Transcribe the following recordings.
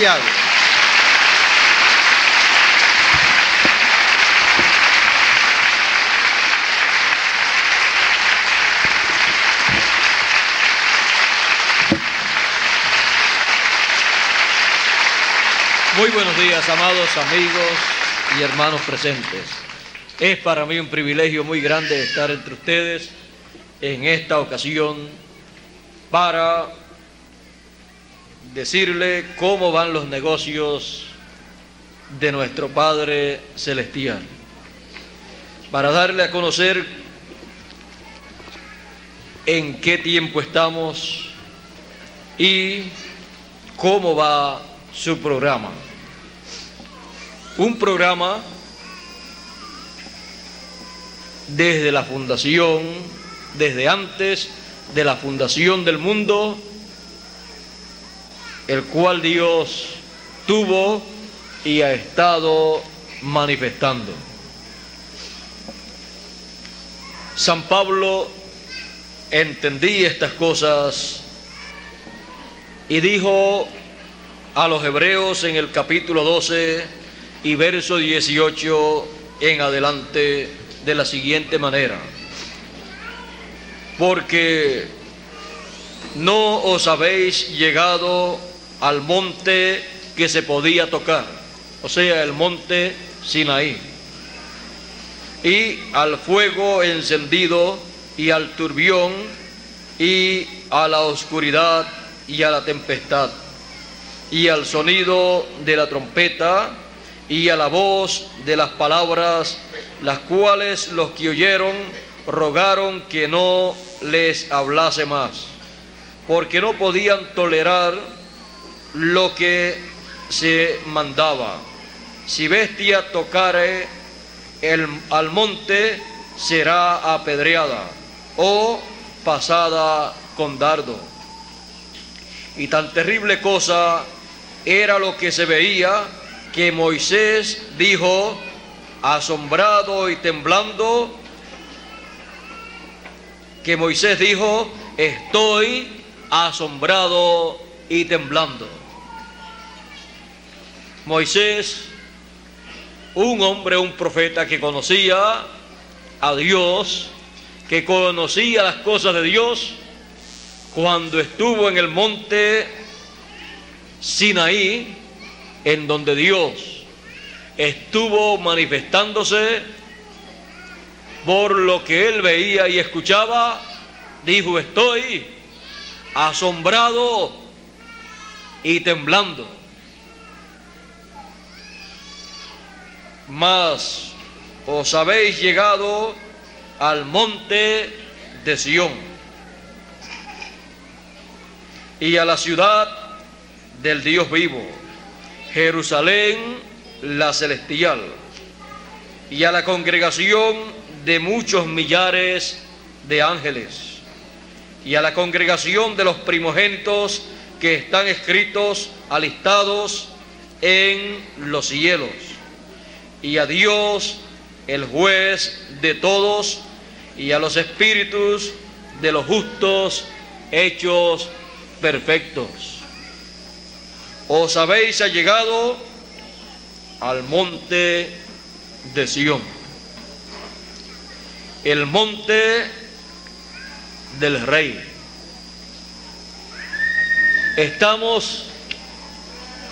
Santiago. Muy buenos días, amados amigos y hermanos presentes. Es para mí un privilegio muy grande estar entre ustedes en esta ocasión para decirle cómo van los negocios de nuestro Padre Celestial, para darle a conocer en qué tiempo estamos y cómo va su programa. Un programa desde la fundación, desde antes de la fundación del mundo, el cual Dios tuvo y ha estado manifestando. San Pablo entendía estas cosas y dijo a los hebreos en el capítulo 12 y verso 18 en adelante de la siguiente manera: porque no os habéis llegado al monte que se podía tocar, o sea, el monte Sinaí, y al fuego encendido, y al turbión, y a la oscuridad, y a la tempestad, y al sonido de la trompeta, y a la voz de las palabras, las cuales los que oyeron rogaron que no les hablase más, porque no podían tolerar lo que se mandaba. Si bestia tocare al monte, será apedreada o pasada con dardo. Y tan terrible cosa era lo que se veía, que Moisés dijo, asombrado y temblando, que Moisés dijo, estoy asombrado y temblando. Moisés, un hombre, un profeta que conocía a Dios, que conocía las cosas de Dios, cuando estuvo en el monte Sinaí, en donde Dios estuvo manifestándose por lo que él veía y escuchaba, dijo, estoy asombrado y temblando. Mas os habéis llegado al monte de Sión y a la ciudad del Dios vivo, Jerusalén la celestial, y a la congregación de muchos millares de ángeles, y a la congregación de los primogénitos que están escritos, alistados en los cielos, y a Dios, el juez de todos, y a los espíritus de los justos hechos perfectos. Os habéis allegado al monte de Sión, el monte del Rey. Estamos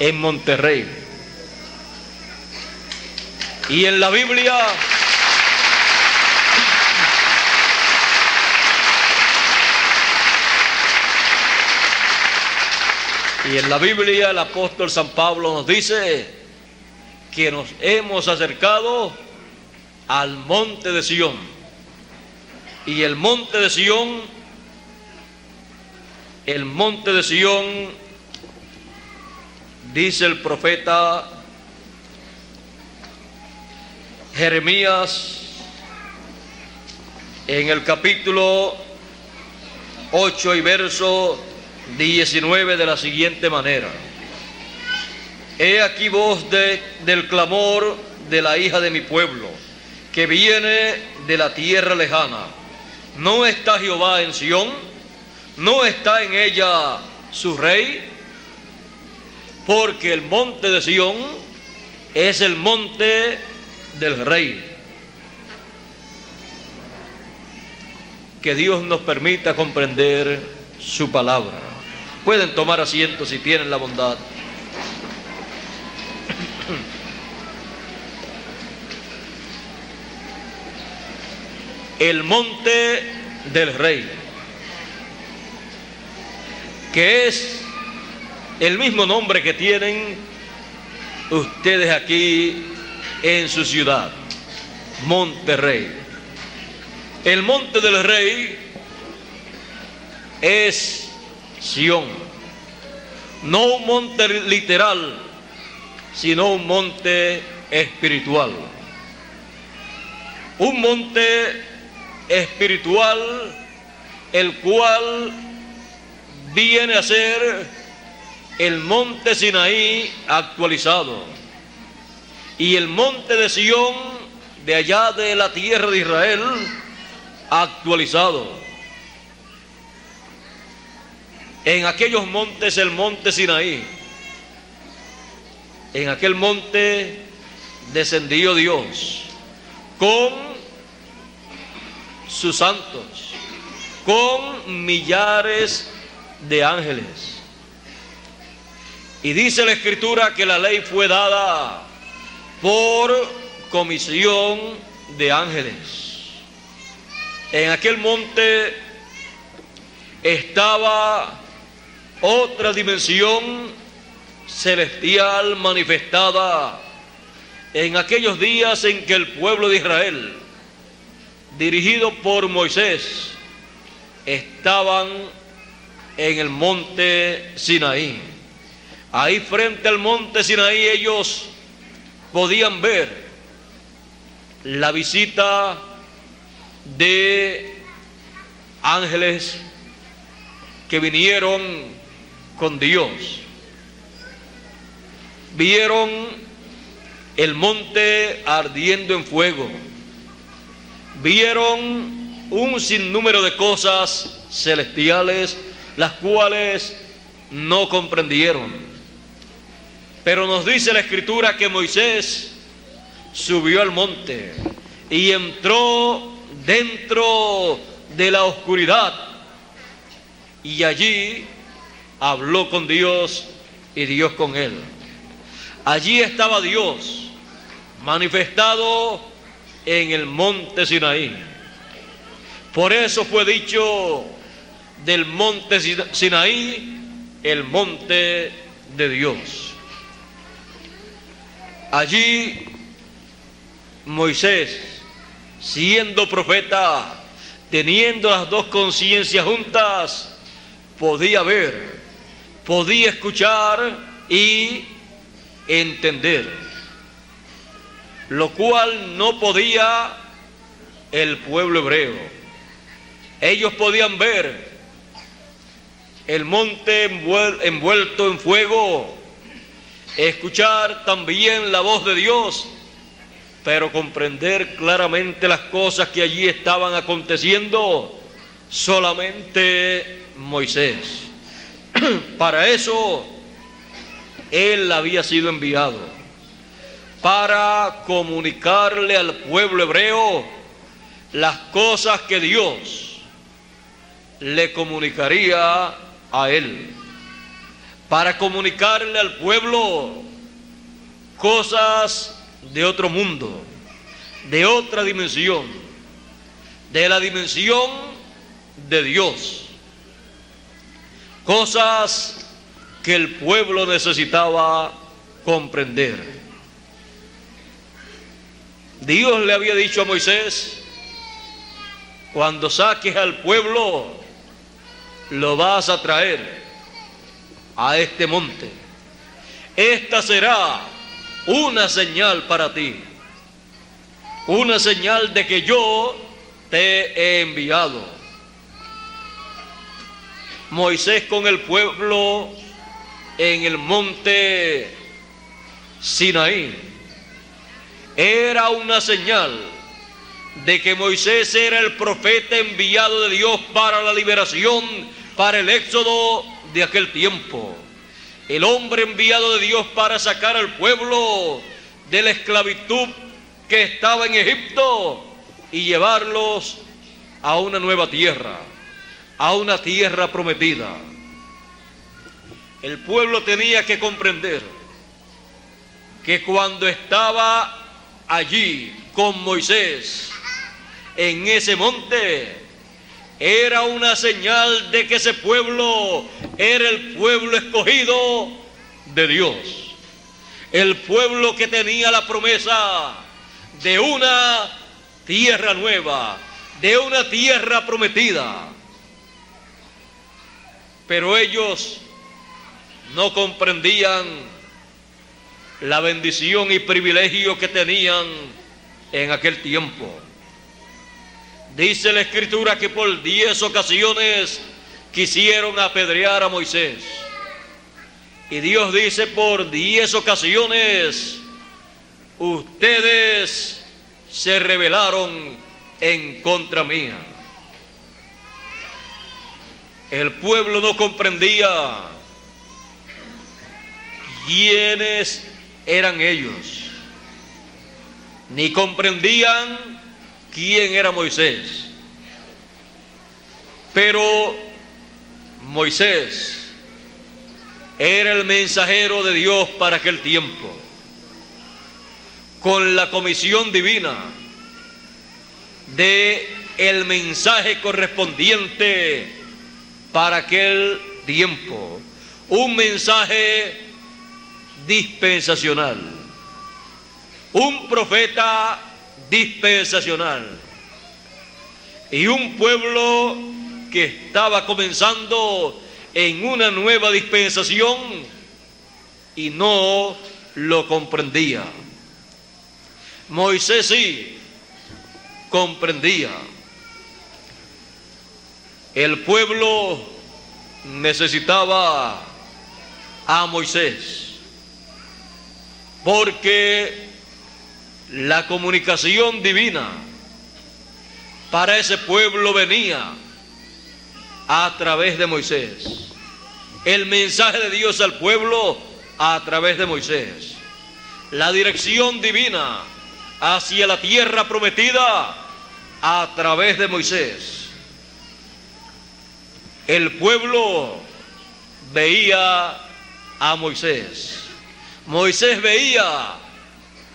en Monterrey, y en la Biblia el apóstol San Pablo nos dice que nos hemos acercado al monte de Sión. Y el monte de Sión, dice el profeta Jeremías en el capítulo 8 y verso 19 de la siguiente manera: he aquí voz del clamor de la hija de mi pueblo, que viene de la tierra lejana. ¿No está Jehová en Sión? ¿No está en ella su rey? porque el monte de Sión es el monte del Rey. Que Dios nos permita comprender su palabra. Pueden tomar asiento si tienen la bondad. El monte del Rey, que es el mismo nombre que tienen ustedes aquí en su ciudad, Monterrey. El monte del Rey es Sión, no un monte literal, sino un monte espiritual. Un monte espiritual, el cual viene a ser el monte Sinaí actualizado, y el monte de Sión, de allá de la tierra de Israel, actualizado. En aquellos montes, el monte Sinaí, en aquel monte descendió Dios con sus santos, con millares de ángeles. Y dice la Escritura que la ley fue dada por comisión de ángeles. En aquel monte estaba otra dimensión celestial manifestada en aquellos días en que el pueblo de Israel, dirigido por Moisés, estaban en el monte Sinaí. Ahí frente al monte Sinaí ellos podían ver la visita de ángeles que vinieron con Dios. Vieron el monte ardiendo en fuego. Vieron un sinnúmero de cosas celestiales, las cuales no comprendieron. Pero nos dice la Escritura que Moisés subió al monte y entró dentro de la oscuridad, y allí habló con Dios y Dios con él. Allí estaba Dios manifestado en el monte Sinaí. Por eso fue dicho del monte Sinaí, el monte de Dios. Allí Moisés, siendo profeta, teniendo las dos conciencias juntas, podía ver, podía escuchar y entender, lo cual no podía el pueblo hebreo. Ellos podían ver el monte envuelto en fuego, escuchar también la voz de Dios, pero comprender claramente las cosas que allí estaban aconteciendo, solamente Moisés. Para eso él había sido enviado, para comunicarle al pueblo hebreo las cosas que Dios le comunicaría a él, para comunicarle al pueblo cosas de otro mundo, de otra dimensión, de la dimensión de Dios, cosas que el pueblo necesitaba comprender. Dios le había dicho a Moisés: cuando saques al pueblo, lo vas a traer a este monte. Esta será una señal para ti, una señal de que yo te he enviado. Moisés con el pueblo en el monte Sinaí era una señal de que Moisés era el profeta enviado de Dios para la liberación, para el éxodo de aquel tiempo. el hombre enviado de Dios para sacar al pueblo de la esclavitud que estaba en Egipto y llevarlos a una nueva tierra, a una tierra prometida. El pueblo tenía que comprender que cuando estaba allí con Moisés en ese monte, era una señal de que ese pueblo era el pueblo escogido de Dios, el pueblo que tenía la promesa de una tierra nueva, de una tierra prometida. Pero ellos no comprendían la bendición y privilegio que tenían en aquel tiempo. Dice la Escritura que por 10 ocasiones quisieron apedrear a Moisés. Y Dios dice: por 10 ocasiones ustedes se rebelaron en contra mía. El pueblo no comprendía quiénes eran ellos, ni comprendían quién era Moisés. Pero Moisés era el mensajero de Dios para aquel tiempo, con la comisión divina de el mensaje correspondiente para aquel tiempo, un mensaje dispensacional, un profeta dispensacional y un pueblo que estaba comenzando en una nueva dispensación y no lo comprendía. Moisés sí comprendía. El pueblo necesitaba a Moisés, porque la comunicación divina para ese pueblo venía a través de Moisés. El mensaje de Dios al pueblo a través de Moisés. La dirección divina hacia la tierra prometida a través de Moisés. El pueblo veía a Moisés. Moisés veía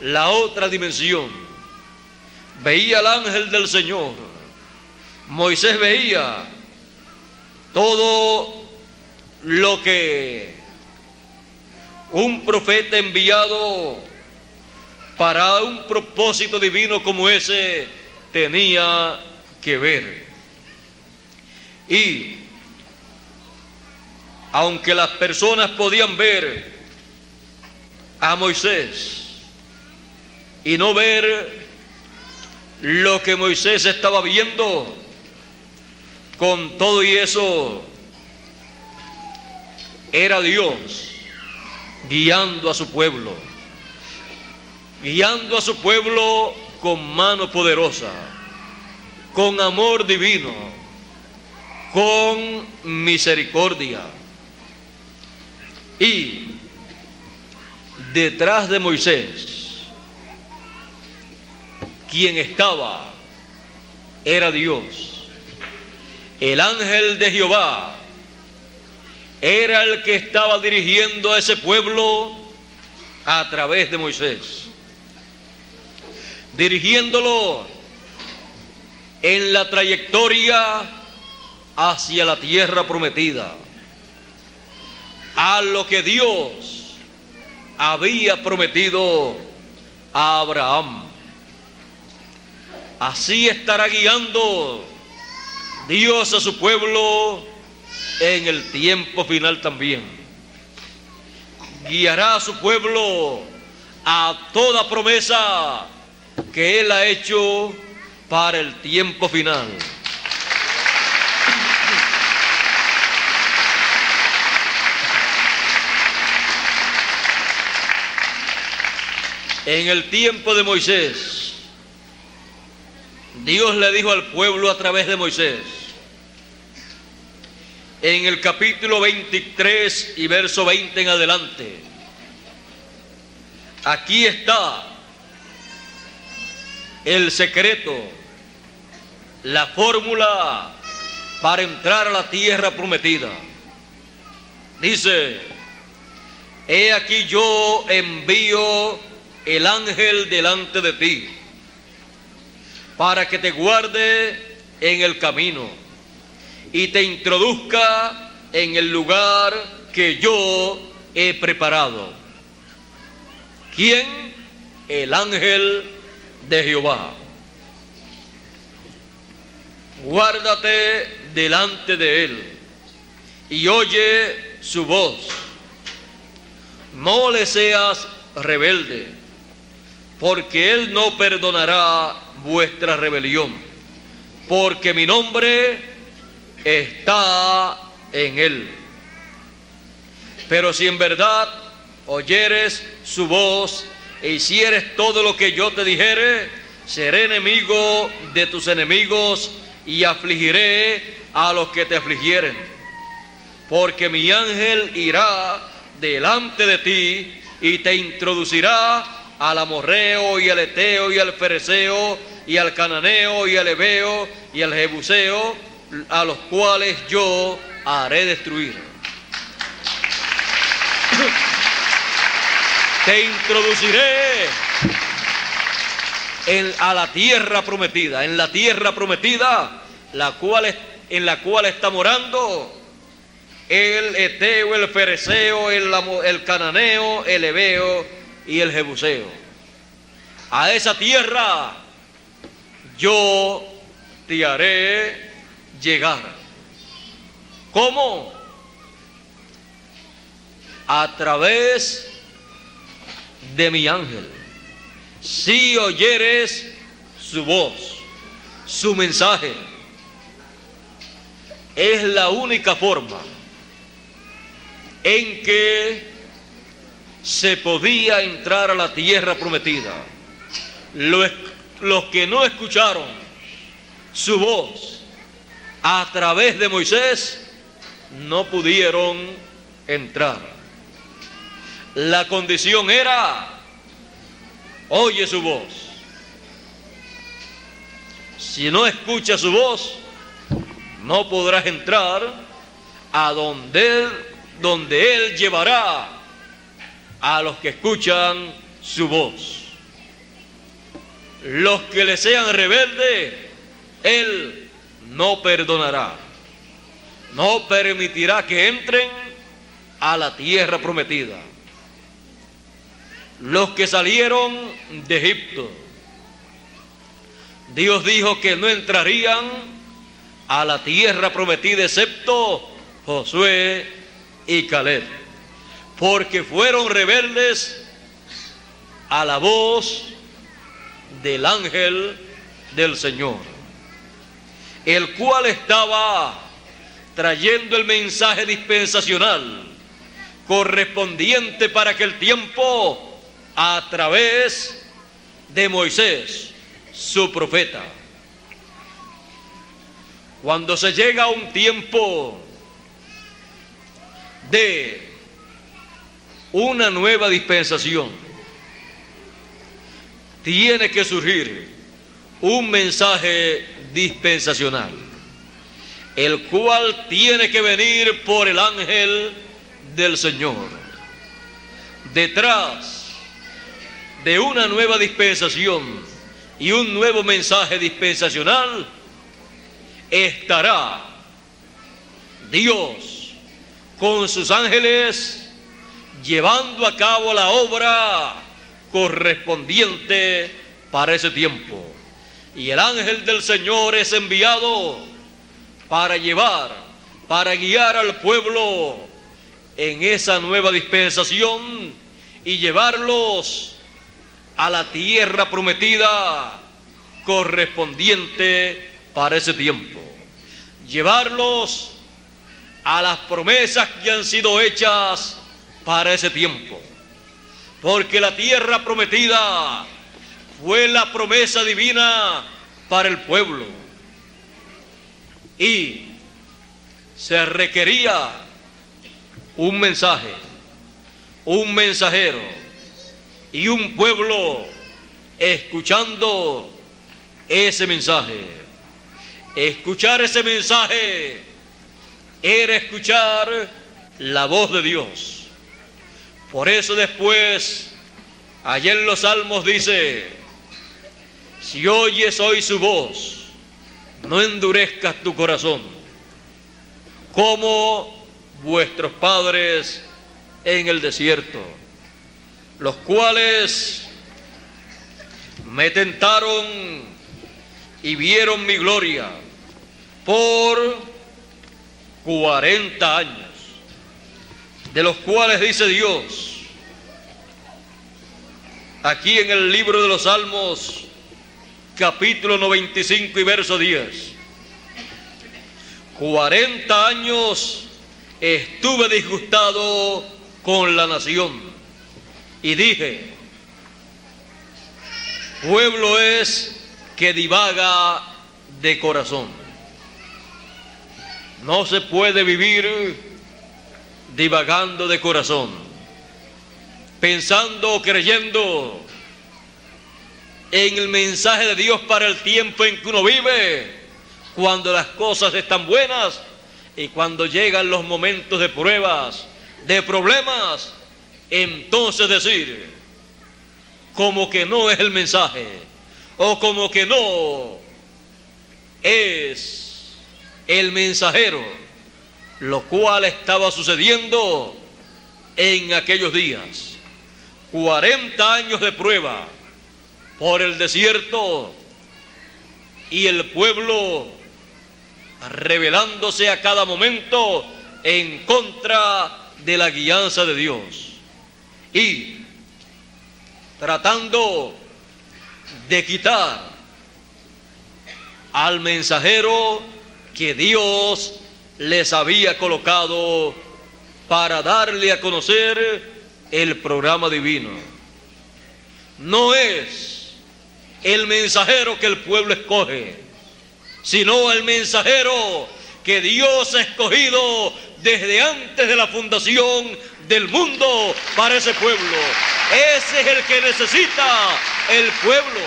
la otra dimensión. Veía al ángel del Señor. Moisés veía todo lo que un profeta enviado para un propósito divino como ese tenía que ver. Y aunque las personas podían ver a Moisés y no ver lo que Moisés estaba viendo, con todo y eso era Dios guiando a su pueblo, guiando a su pueblo con mano poderosa, con amor divino, con misericordia. Y detrás de Moisés, quien estaba era Dios. El ángel de Jehová era el que estaba dirigiendo a ese pueblo a través de Moisés, dirigiéndolo en la trayectoria hacia la tierra prometida, a lo que Dios había prometido a Abraham. Así estará guiando Dios a su pueblo en el tiempo final también. Guiará a su pueblo a toda promesa que Él ha hecho para el tiempo final. En el tiempo de Moisés, Dios le dijo al pueblo a través de Moisés: en el capítulo 23 y verso 20 en adelante. Aquí está el secreto, la fórmula para entrar a la tierra prometida. Dice: he aquí yo envío el ángel delante de ti, para que te guarde en el camino y te introduzca en el lugar que yo he preparado. ¿Quién? El ángel de Jehová. Guárdate delante de él y oye su voz. No le seas rebelde, porque él no perdonará vuestra rebelión, porque mi nombre está en él. Pero si en verdad oyeres su voz e hicieres todo lo que yo te dijere, seré enemigo de tus enemigos y afligiré a los que te afligieren. Porque mi ángel irá delante de ti y te introducirá al amorreo y al eteo y al fereceo y al cananeo y al heveo y al jebuseo, a los cuales yo haré destruir. Te introduciré a la tierra prometida, en la tierra prometida, en la cual está morando el eteo, el fereceo, el cananeo, el heveo y el jebuseo. A esa tierra yo te haré llegar. ¿Cómo? A través de mi ángel. Si oyeres su voz, su mensaje, es la única forma en que se podía entrar a la tierra prometida. Los que no escucharon su voz a través de Moisés no pudieron entrar. La condición era: oye su voz. Si no escuchas su voz, no podrás entrar a donde él llevará a los que escuchan su voz. Los que le sean rebeldes, él no perdonará, no permitirá que entren a la tierra prometida. Los que salieron de Egipto, Dios dijo que no entrarían a la tierra prometida excepto Josué y Caleb, porque fueron rebeldes a la voz del ángel del Señor, el cual estaba trayendo el mensaje dispensacional correspondiente para aquel tiempo a través de Moisés, su profeta. Cuando se llega a un tiempo de una nueva dispensación, tiene que surgir un mensaje dispensacional, el cual tiene que venir por el ángel del Señor. Detrás de una nueva dispensación y un nuevo mensaje dispensacional estará Dios con sus ángeles llevando a cabo la obra correspondiente para ese tiempo. Y el ángel del Señor es enviado para guiar al pueblo en esa nueva dispensación y llevarlos a la tierra prometida correspondiente para ese tiempo. Llevarlos a las promesas que han sido hechas para ese tiempo. Porque la tierra prometida fue la promesa divina para el pueblo. Y se requería un mensaje, un mensajero y un pueblo escuchando ese mensaje. Escuchar ese mensaje era escuchar la voz de Dios. Por eso después, allá en los Salmos dice: si oyes hoy su voz, no endurezcas tu corazón, como vuestros padres en el desierto, los cuales me tentaron y vieron mi gloria por 40 años, de los cuales dice Dios, aquí en el libro de los Salmos, capítulo 95 y verso 10, 40 años estuve disgustado con la nación y dije: pueblo es que divaga de corazón. No se puede vivir divagando de corazón, pensando o creyendo en el mensaje de Dios para el tiempo en que uno vive, cuando las cosas están buenas, y cuando llegan los momentos de pruebas, de problemas, entonces decir como que no es el mensaje, o como que no es el mensajero, lo cual estaba sucediendo en aquellos días. 40 años de prueba por el desierto y el pueblo rebelándose a cada momento en contra de la guianza de Dios y tratando de quitar al mensajero que Dios les había colocado para darle a conocer el programa divino. No es el mensajero que el pueblo escoge, sino el mensajero que Dios ha escogido desde antes de la fundación del mundo para ese pueblo. Ese es el que necesita el pueblo.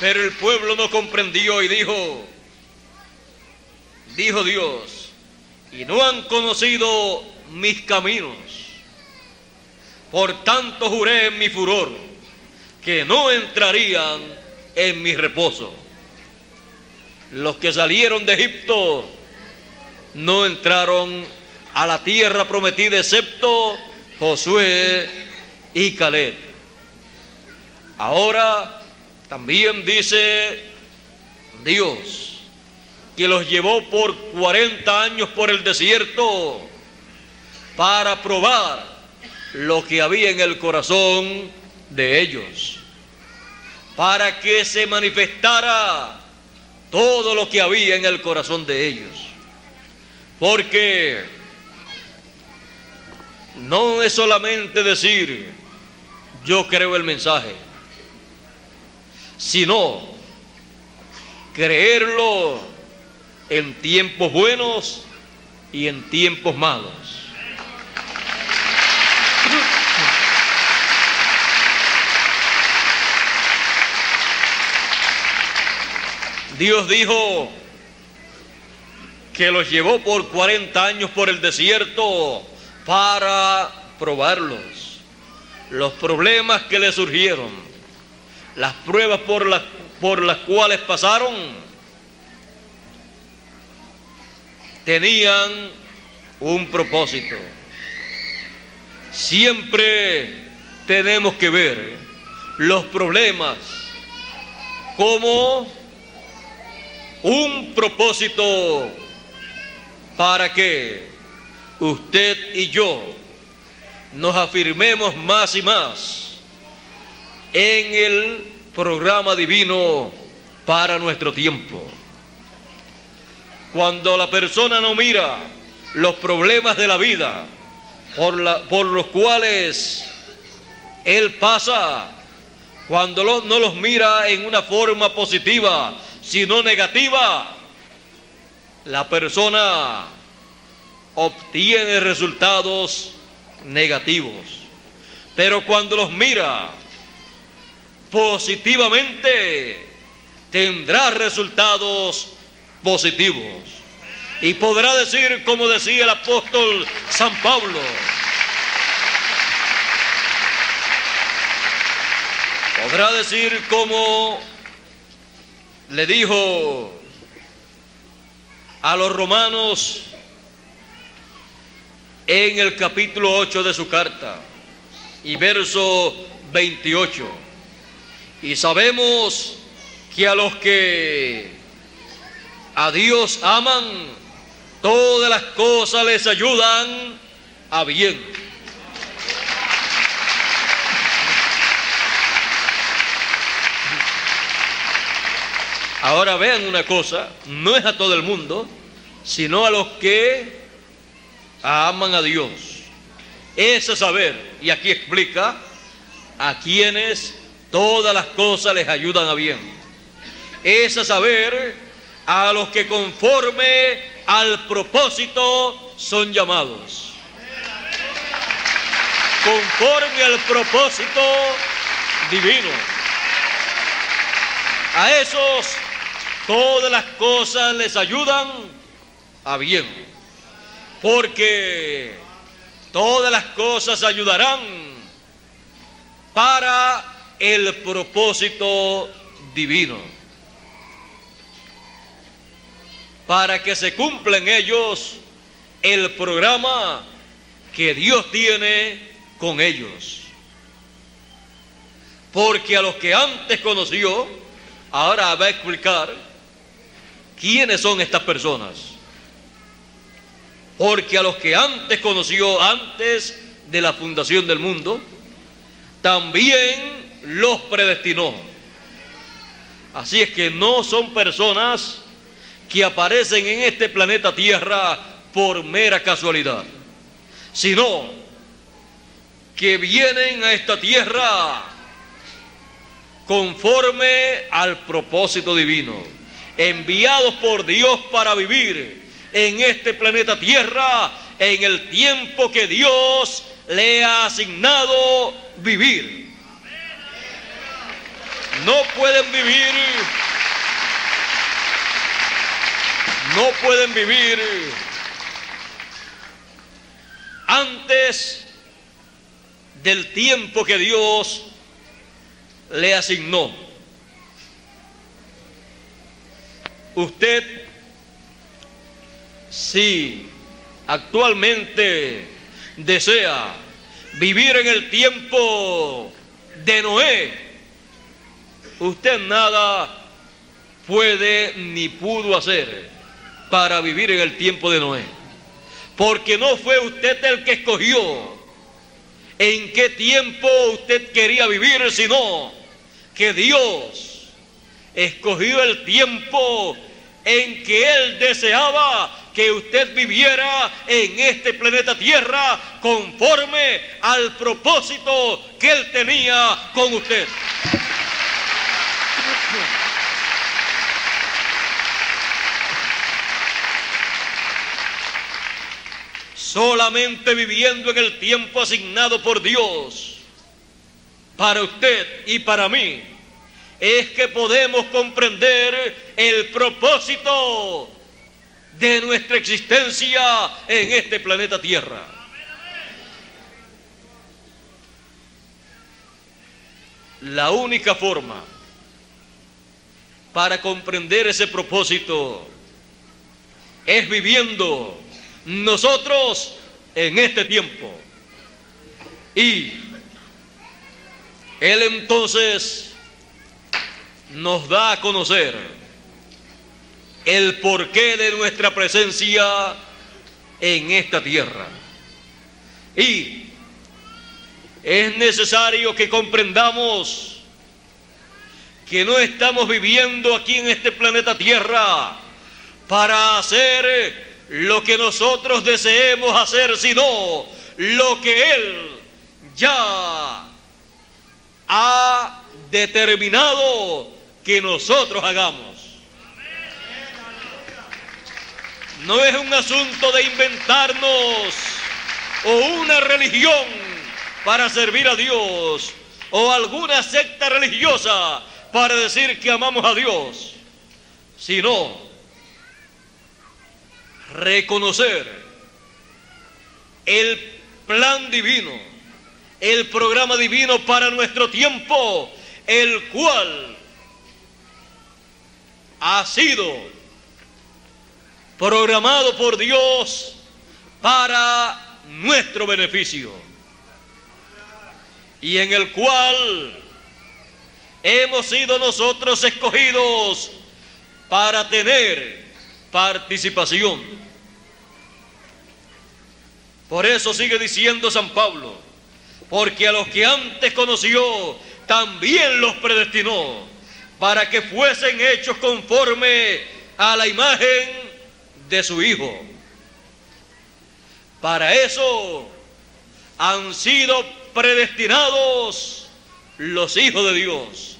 Pero el pueblo no comprendió y dijo Dios: y no han conocido mis caminos, por tanto juré en mi furor que no entrarían en mi reposo. Los que salieron de Egipto no entraron a la tierra prometida, excepto Josué y Caleb. Ahora también dice Dios que los llevó por 40 años por el desierto para probar lo que había en el corazón de ellos, para que se manifestara todo lo que había en el corazón de ellos. Porque no es solamente decir yo creo el mensaje, sino creerlo en tiempos buenos y en tiempos malos. Dios dijo que los llevó por 40 años por el desierto para probarlos, los problemas que le surgieron, las pruebas por las cuales pasaron, tenían un propósito. Siempre tenemos que ver los problemas como un propósito para que usted y yo nos afirmemos más y más en el programa divino para nuestro tiempo. Cuando la persona no mira los problemas de la vida por los cuales él pasa, cuando no los mira en una forma positiva, sino negativa, la persona obtiene resultados negativos. Pero cuando los mira positivamente, tendrá resultados positivos. Y podrá decir, como decía el apóstol San Pablo, podrá decir como le dijo a los romanos en el capítulo 8 de su carta y verso 28. Y sabemos que a los que a Dios aman, todas las cosas les ayudan a bien. Ahora vean una cosa, no es a todo el mundo, sino a los que aman a Dios. Ese saber, y aquí explica, a quienes todas las cosas les ayudan a bien. Ese saber, a los que conforme al propósito son llamados. Conforme al propósito divino. A esos todas las cosas les ayudan a bien, porque todas las cosas ayudarán para el propósito divino, para que se cumpla en ellos el programa que Dios tiene con ellos. Porque a los que antes conoció, ahora va a explicar quiénes son estas personas. Porque a los que antes conoció, antes de la fundación del mundo, también los predestinó. Así es que no son personas que aparecen en este planeta Tierra por mera casualidad, sino que vienen a esta tierra conforme al propósito divino, enviados por Dios para vivir en este planeta Tierra en el tiempo que Dios le ha asignado vivir. No pueden vivir antes del tiempo que Dios le asignó. Usted, si actualmente desea vivir en el tiempo de Noé, usted nada puede ni pudo hacer para vivir en el tiempo de Noé, porque no fue usted el que escogió en qué tiempo usted quería vivir, sino que Dios escogió el tiempo en que Él deseaba que usted viviera en este planeta Tierra conforme al propósito que Él tenía con usted. Solamente viviendo en el tiempo asignado por Dios para usted y para mí es que podemos comprender el propósito de nuestra existencia en este planeta Tierra. La única forma para comprender ese propósito es viviendo nosotros en este tiempo. Y Él entonces nos da a conocer el porqué de nuestra presencia en esta tierra. Y es necesario que comprendamos que no estamos viviendo aquí en este planeta Tierra para hacer lo que nosotros deseemos hacer, sino lo que Él ya ha determinado que nosotros hagamos. no es un asunto de inventarnos o una religión para servir a Dios o alguna secta religiosa para decir que amamos a Dios, sino reconocer el plan divino, el programa divino para nuestro tiempo, el cual ha sido programado por Dios para nuestro beneficio y en el cual hemos sido nosotros escogidos para tener participación. Por eso sigue diciendo San Pablo, porque a los que antes conoció, también los predestinó, para que fuesen hechos conforme a la imagen de su Hijo. Para eso han sido predestinados los hijos de Dios.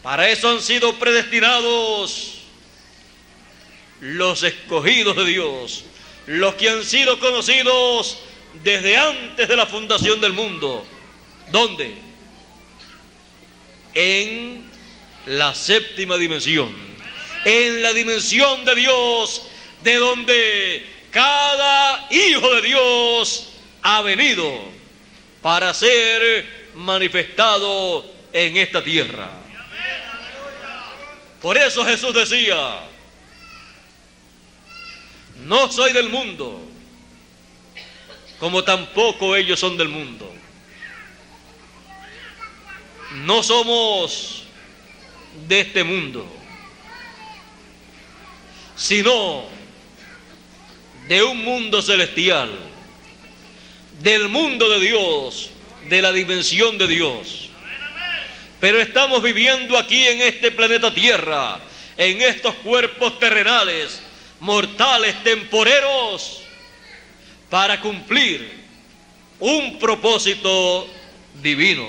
Para eso han sido predestinados los escogidos de Dios, los que han sido conocidos desde antes de la fundación del mundo. ¿Dónde? En la séptima dimensión, en la dimensión de Dios, de donde cada hijo de Dios ha venido para ser manifestado en esta tierra. Por eso Jesús decía: no soy del mundo, como tampoco ellos son del mundo. No somos de este mundo, sino de un mundo celestial, del mundo de Dios, de la dimensión de Dios. Pero estamos viviendo aquí en este planeta Tierra, en estos cuerpos terrenales, mortales, temporeros, para cumplir un propósito divino.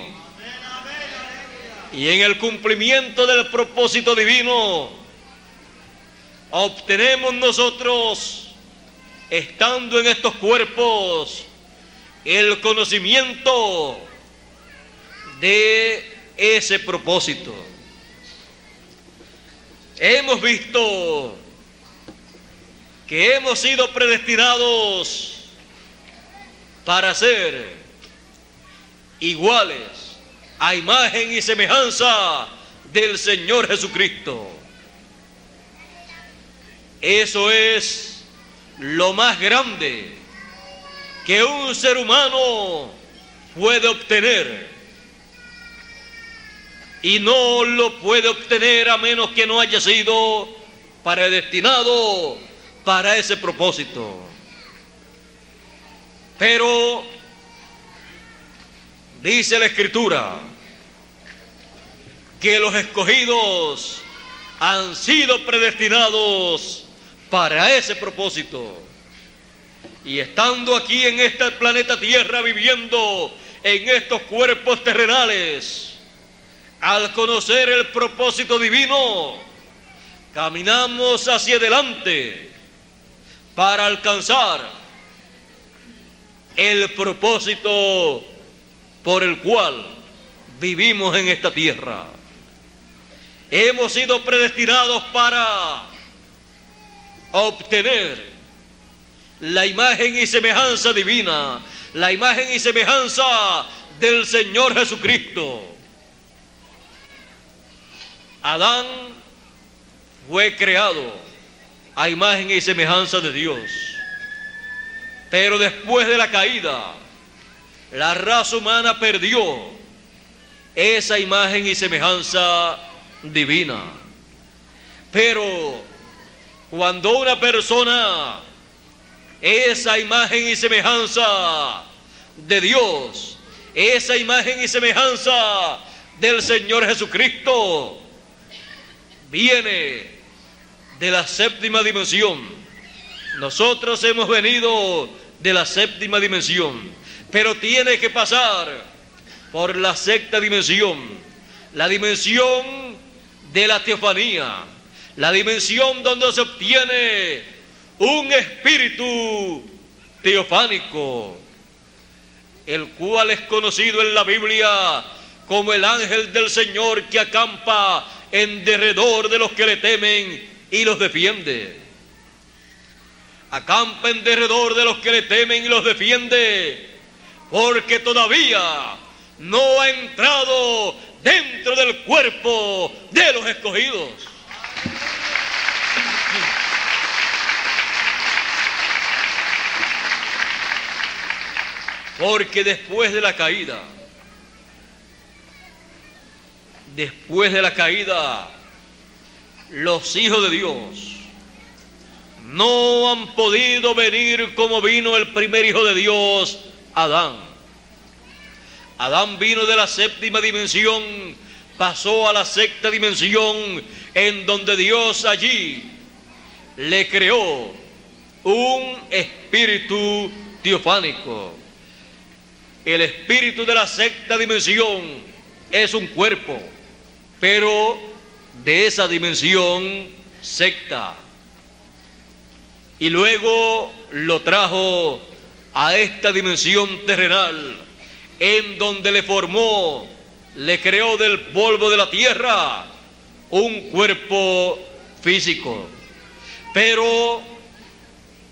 Y en el cumplimiento del propósito divino, obtenemos nosotros, estando en estos cuerpos, el conocimiento de ese propósito. Hemos visto que hemos sido predestinados para ser iguales a imagen y semejanza del Señor Jesucristo. Eso es lo más grande que un ser humano puede obtener, y no lo puede obtener a menos que no haya sido predestinado para ese propósito. Pero dice la Escritura que los escogidos han sido predestinados para ese propósito. Y estando aquí en este planeta Tierra, viviendo en estos cuerpos terrenales, al conocer el propósito divino, caminamos hacia adelante para alcanzar el propósito por el cual vivimos en esta tierra. Hemos sido predestinados para obtener la imagen y semejanza divina, la imagen y semejanza del Señor Jesucristo. Adán fue creado a imagen y semejanza de Dios, pero después de la caída, la raza humana perdió esa imagen y semejanza divina. Pero cuando una persona, esa imagen y semejanza de Dios, esa imagen y semejanza del Señor Jesucristo, viene de la séptima dimensión. Nosotros hemos venido de la séptima dimensión, pero tiene que pasar por la sexta dimensión, la dimensión de la teofanía, la dimensión donde se obtiene un espíritu teofánico, el cual es conocido en la Biblia como el ángel del Señor que acampa en derredor de los que le temen y los defiende. Acampa en derredor de los que le temen y los defiende, porque todavía no ha entrado dentro del cuerpo de los escogidos. Porque después de la caída, los hijos de Dios no han podido venir como vino el primer hijo de Dios, Adán. Adán vino de la séptima dimensión, pasó a la sexta dimensión, en donde Dios allí le creó un espíritu teofánico. El espíritu de la sexta dimensión es un cuerpo, pero de esa dimensión sexta. Y luego lo trajo a esta dimensión terrenal, en donde le formó, le creó del polvo de la tierra un cuerpo físico, pero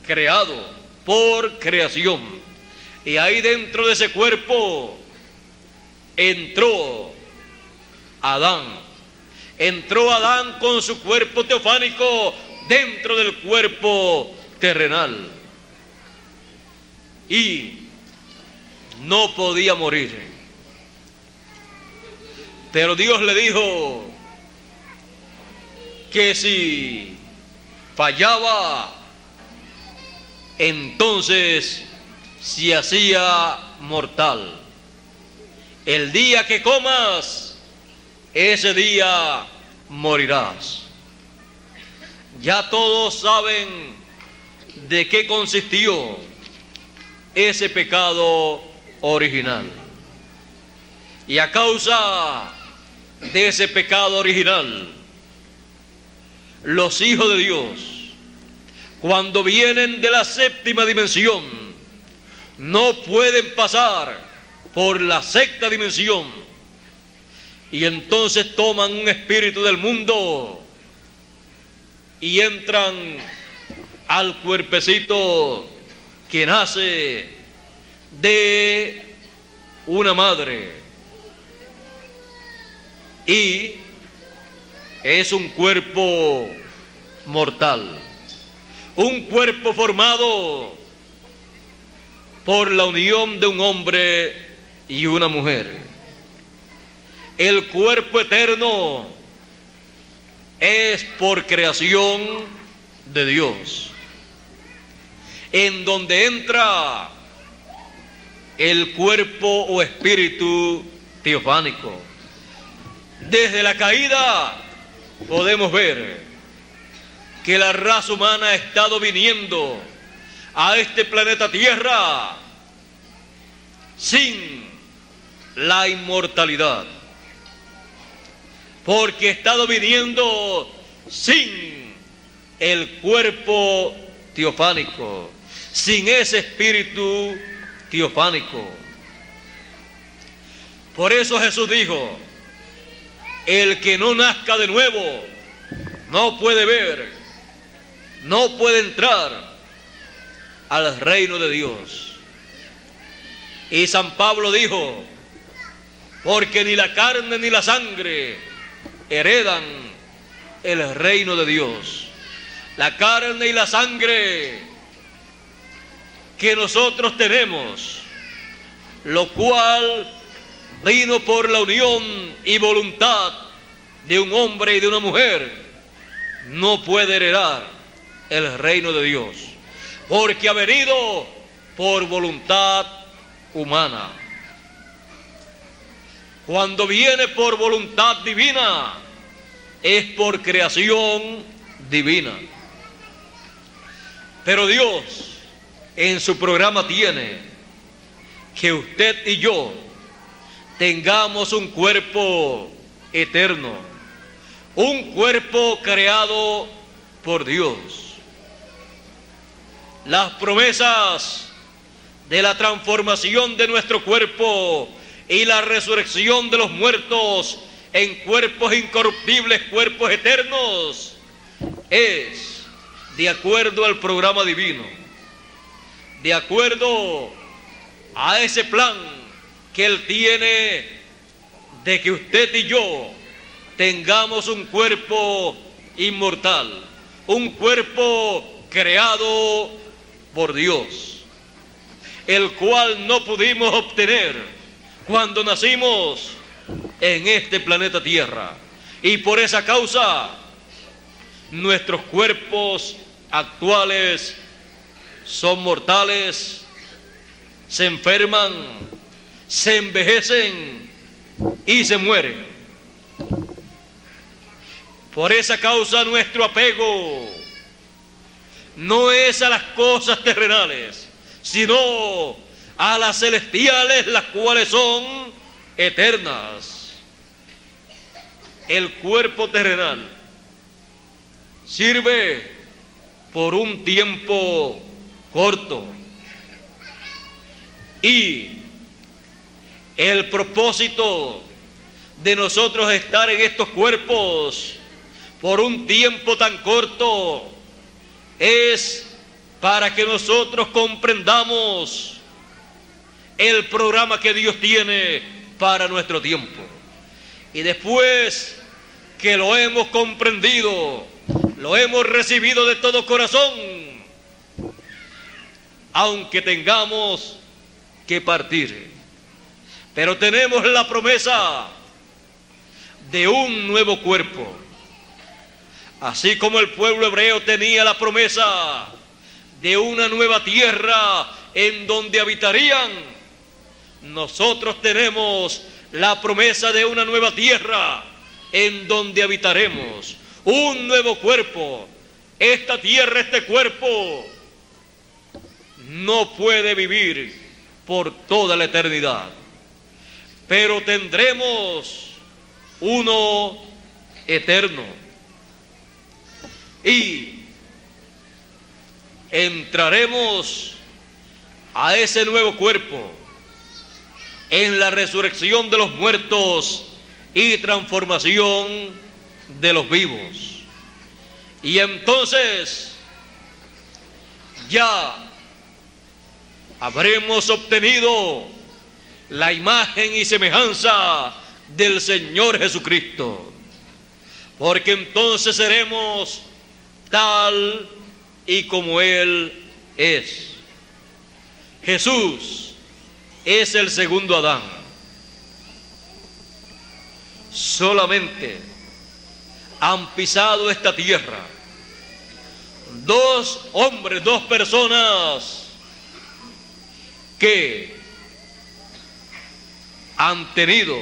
creado por creación. Y ahí dentro de ese cuerpo entró Adán. Entró Adán con su cuerpo teofánico dentro del cuerpo terrenal. Y no podía morir. Pero Dios le dijo que si fallaba, entonces se hacía mortal. El día que comas, ese día morirás. Ya todos saben de qué consistió ese pecado original. Y a causa de ese pecado original, los hijos de Dios, cuando vienen de la séptima dimensión, no pueden pasar por la sexta dimensión, y entonces toman un espíritu del mundo y entran al cuerpecito que nace de una madre, y es un cuerpo mortal, un cuerpo formado por la unión de un hombre y una mujer. El cuerpo eterno es por creación de Dios, en donde entra el cuerpo o espíritu teofánico. Desde la caída podemos ver que la raza humana ha estado viniendo a este planeta Tierra sin la inmortalidad, porque ha estado viniendo sin el cuerpo teofánico, sin ese espíritu teofánico. Por eso Jesús dijo: el que no nazca de nuevo no puede ver, no puede entrar al reino de Dios. Y San Pablo dijo: porque ni la carne ni la sangre heredan el reino de Dios. La carne y la sangre que nosotros tenemos, lo cual vino por la unión y voluntad de un hombre y de una mujer, no puede heredar el reino de Dios, porque ha venido por voluntad humana. Cuando viene por voluntad divina, es por creación divina. Pero Dios en su programa tiene que usted y yo tengamos un cuerpo eterno, un cuerpo creado por Dios. las promesas de la transformación de nuestro cuerpo y la resurrección de los muertos en cuerpos incorruptibles, cuerpos eternos, es de acuerdo al programa divino, de acuerdo a ese plan que Él tiene de que usted y yo tengamos un cuerpo inmortal, un cuerpo creado por Dios, el cual no pudimos obtener cuando nacimos en este planeta Tierra. Y por esa causa, nuestros cuerpos actuales son mortales, se enferman, se envejecen y se mueren. Por esa causa nuestro apego no es a las cosas terrenales, sino a las celestiales, las cuales son eternas. El cuerpo terrenal sirve por un tiempo corto, y el propósito de nosotros estar en estos cuerpos por un tiempo tan corto es para que nosotros comprendamos el programa que Dios tiene para nuestro tiempo. Y después que lo hemos comprendido, lo hemos recibido de todo corazón, aunque tengamos que partir, pero tenemos la promesa de un nuevo cuerpo. Así como el pueblo hebreo tenía la promesa de una nueva tierra en donde habitarían, nosotros tenemos la promesa de una nueva tierra en donde habitaremos, un nuevo cuerpo. Esta tierra, este cuerpo, no puede vivir por toda la eternidad, pero tendremos uno eterno, y entraremos a ese nuevo cuerpo en la resurrección de los muertos y transformación de los vivos. Y entonces ya habremos obtenido la imagen y semejanza del Señor Jesucristo, porque entonces seremos tal y como Él es. Jesús es el segundo Adán. Solamente han pisado esta tierra dos hombres, dos personas que han tenido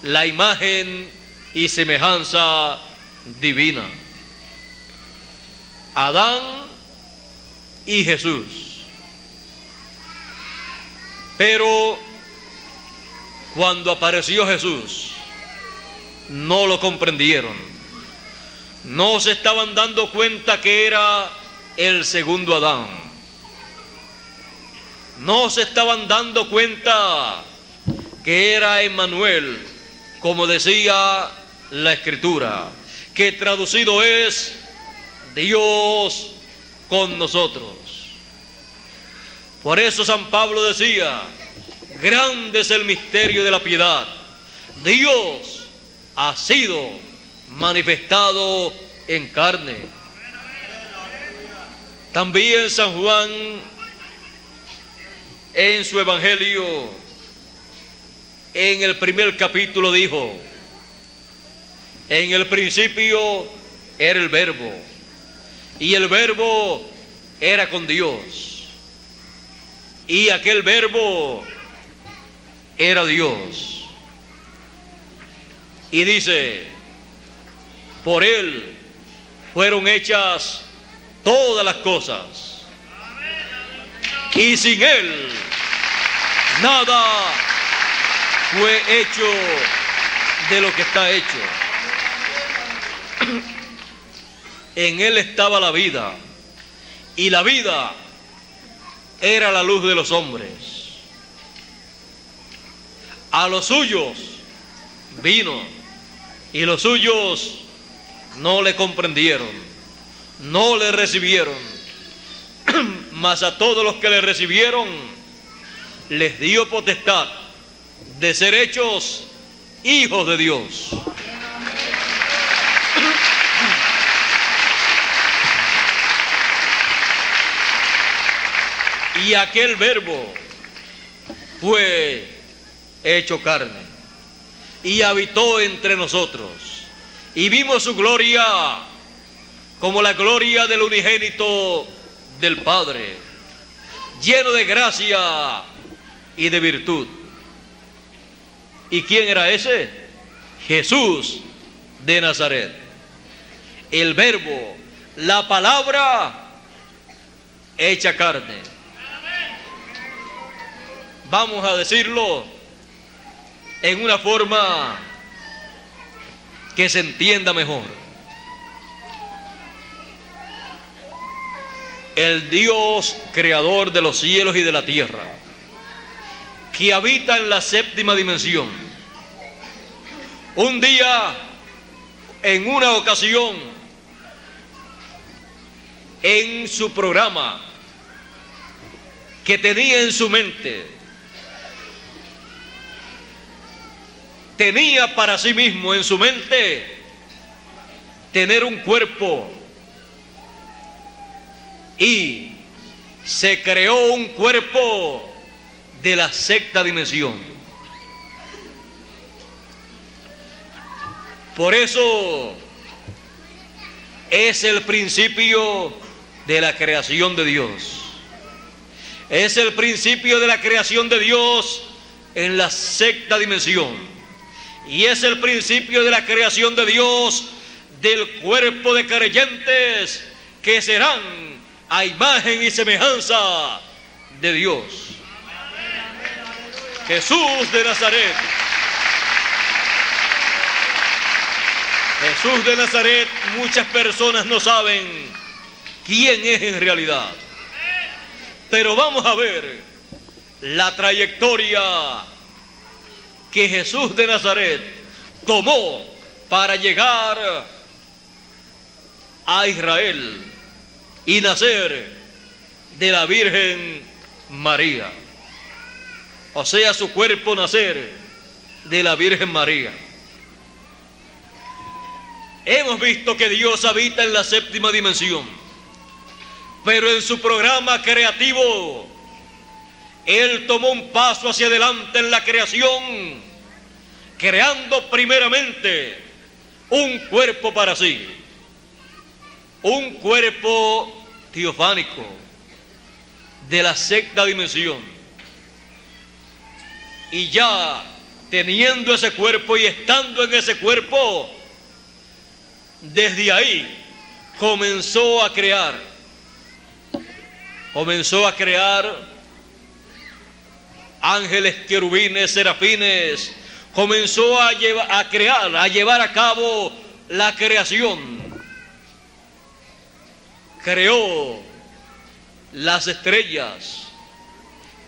la imagen y semejanza divina: Adán y Jesús. Pero cuando apareció Jesús, no lo comprendieron, no se estaban dando cuenta que era el segundo Adán, no se estaban dando cuenta que era Emmanuel, como decía la Escritura, que traducido es Dios con nosotros. Por eso San Pablo decía: grande es el misterio de la piedad, Dios ha sido manifestado en carne. También San Juan, en su Evangelio, en el primer capítulo dijo: en el principio era el Verbo, y el Verbo era con Dios, y aquel Verbo era Dios. Y dice: por Él fueron hechas todas las cosas, y sin Él nada fue hecho de lo que está hecho. En Él estaba la vida, y la vida era la luz de los hombres. A los suyos vino y los suyos no le comprendieron, no le recibieron, mas a todos los que le recibieron les dio potestad de ser hechos hijos de Dios. Y aquel verbo fue hecho carne y habitó entre nosotros, y vimos su gloria como la gloria del unigénito del Padre, lleno de gracia y de virtud. ¿Y quién era ese? Jesús de Nazaret. El verbo, la palabra hecha carne. Vamos a decirlo en una forma que se entienda mejor. El Dios creador de los cielos y de la tierra, que habita en la séptima dimensión, un día, en una ocasión, en su programa que tenía en su mente, tenía para sí mismo en su mente tener un cuerpo, y se creó un cuerpo de la sexta dimensión. Por eso es el principio de la creación de Dios. Es el principio de la creación de Dios en la sexta dimensión. Y es el principio de la creación de Dios del cuerpo de creyentes que serán a imagen y semejanza de Dios. Jesús de Nazaret. Jesús de Nazaret, muchas personas no saben quién es en realidad. Pero vamos a ver la trayectoria que Jesús de Nazaret tomó para llegar a Israel y nacer de la Virgen María. O sea, su cuerpo nacer de la Virgen María. Hemos visto que Dios habita en la séptima dimensión, pero en su programa creativo, Él tomó un paso hacia adelante en la creación, creando primeramente un cuerpo para sí, un cuerpo teofánico de la sexta dimensión. Y ya teniendo ese cuerpo y estando en ese cuerpo, desde ahí comenzó a crear ángeles, querubines, serafines, comenzó a llevar a cabo la creación. Creó las estrellas,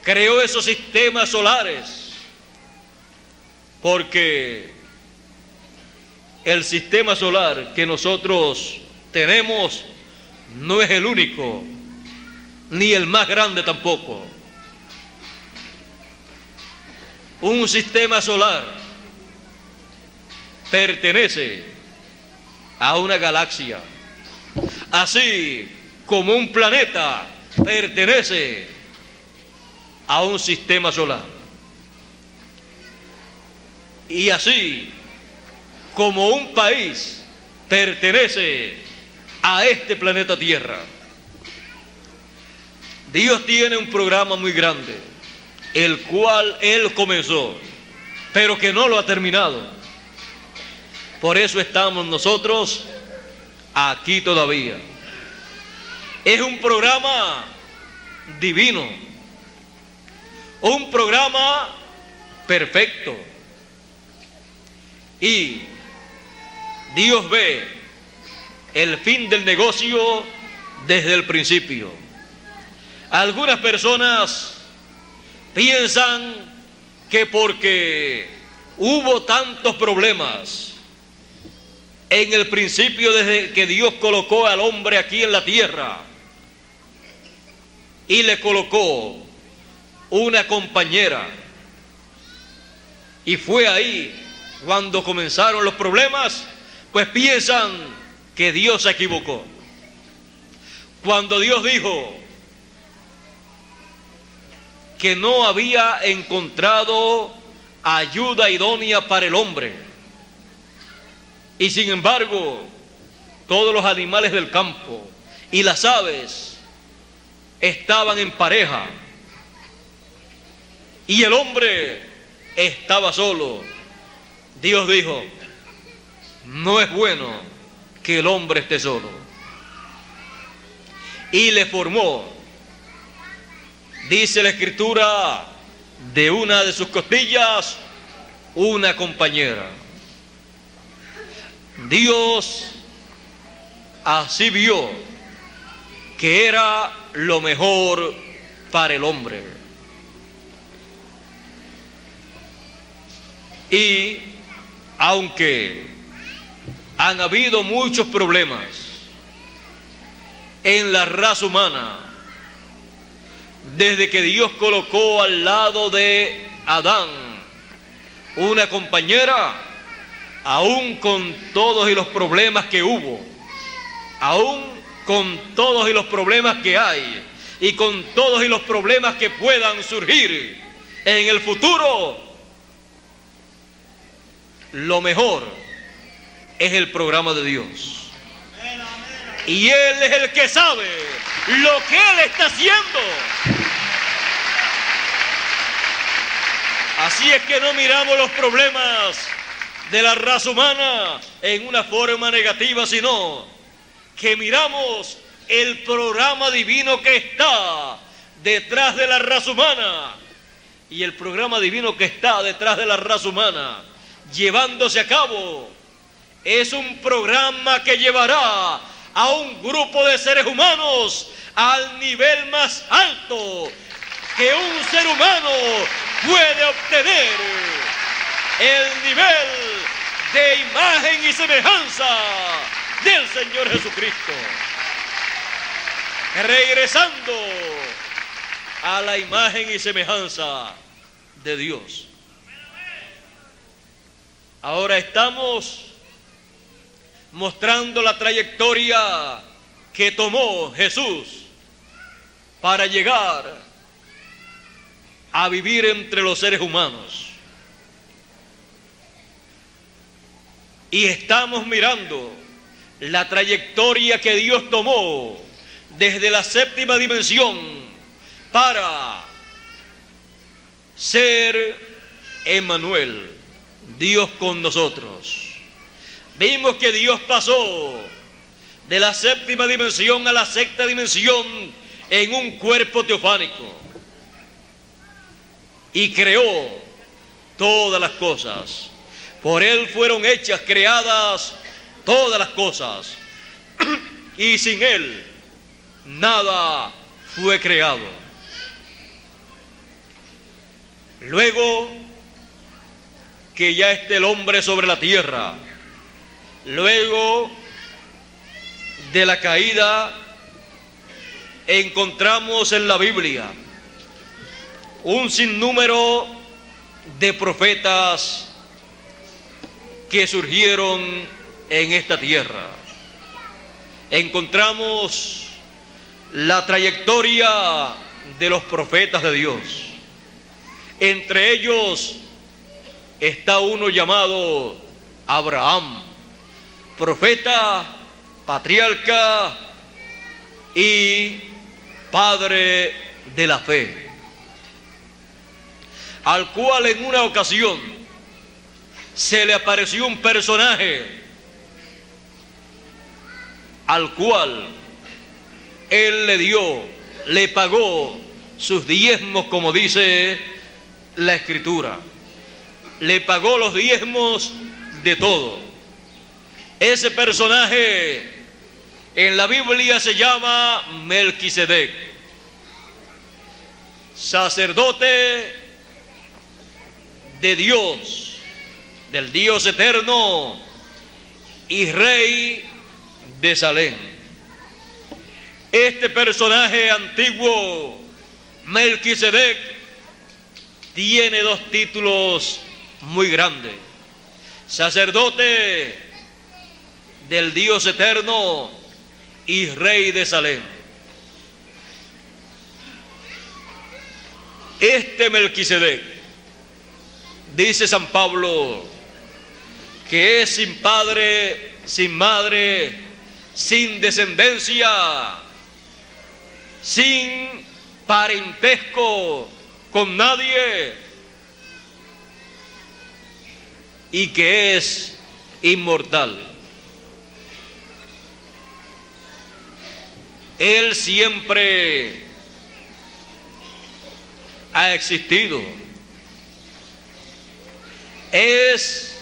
creó esos sistemas solares, porque el sistema solar que nosotros tenemos no es el único, ni el más grande tampoco. Un sistema solar pertenece a una galaxia, así como un planeta pertenece a un sistema solar. Y así como un país pertenece a este planeta Tierra. Dios tiene un programa muy grande, el cual Él comenzó, pero que no lo ha terminado. Por eso estamos nosotros aquí todavía. Es un programa divino, un programa perfecto. Y Dios ve el fin del negocio desde el principio. Algunas personas piensan que porque hubo tantos problemas en el principio, desde que Dios colocó al hombre aquí en la tierra y le colocó una compañera, y fue ahí cuando comenzaron los problemas, pues piensan que Dios se equivocó. Cuando Dios dijo que no había encontrado ayuda idónea para el hombre, y sin embargo todos los animales del campo y las aves estaban en pareja y el hombre estaba solo, Dios dijo: no es bueno que el hombre esté solo. Y le formó, dice la Escritura, de una de sus costillas una compañera. Dios así vio que era lo mejor para el hombre. Y aunque han habido muchos problemas en la raza humana, desde que Dios colocó al lado de Adán una compañera, aún con todos y los problemas que hubo, aún con todos y los problemas que hay, y con todos y los problemas que puedan surgir en el futuro, lo mejor es el programa de Dios. Y Él es el que sabe lo que Él está haciendo. Así es que no miramos los problemas de la raza humana en una forma negativa, sino que miramos el programa divino que está detrás de la raza humana. Y el programa divino que está detrás de la raza humana, llevándose a cabo, es un programa que llevará a un grupo de seres humanos al nivel más alto que un ser humano puede obtener, el nivel de imagen y semejanza del Señor Jesucristo, regresando a la imagen y semejanza de Dios. Ahora estamos mostrando la trayectoria que tomó Jesús para llegar a vivir entre los seres humanos. Y estamos mirando la trayectoria que Dios tomó desde la séptima dimensión para ser Emmanuel, Dios con nosotros. Vimos que Dios pasó de la séptima dimensión a la sexta dimensión en un cuerpo teofánico y creó todas las cosas. Por Él fueron hechas, creadas todas las cosas, y sin Él nada fue creado. Luego que ya esté el hombre sobre la tierra, luego de la caída, encontramos en la Biblia un sinnúmero de profetas que surgieron en esta tierra. Encontramos la trayectoria de los profetas de Dios. Entre ellos está uno llamado Abraham, profeta, patriarca y padre de la fe, al cual en una ocasión se le apareció un personaje al cual él le pagó sus diezmos, como dice la Escritura. Le pagó los diezmos de todo. Ese personaje en la Biblia se llama Melquisedec, sacerdote de Dios, del Dios eterno y rey de Salem. Este personaje antiguo, Melquisedec, tiene dos títulos muy grandes: sacerdote del Dios eterno y rey de Salem. Este Melquisedec, dice San Pablo, que es sin padre, sin madre, sin descendencia, sin parentesco con nadie, y que es inmortal. Él siempre ha existido. Es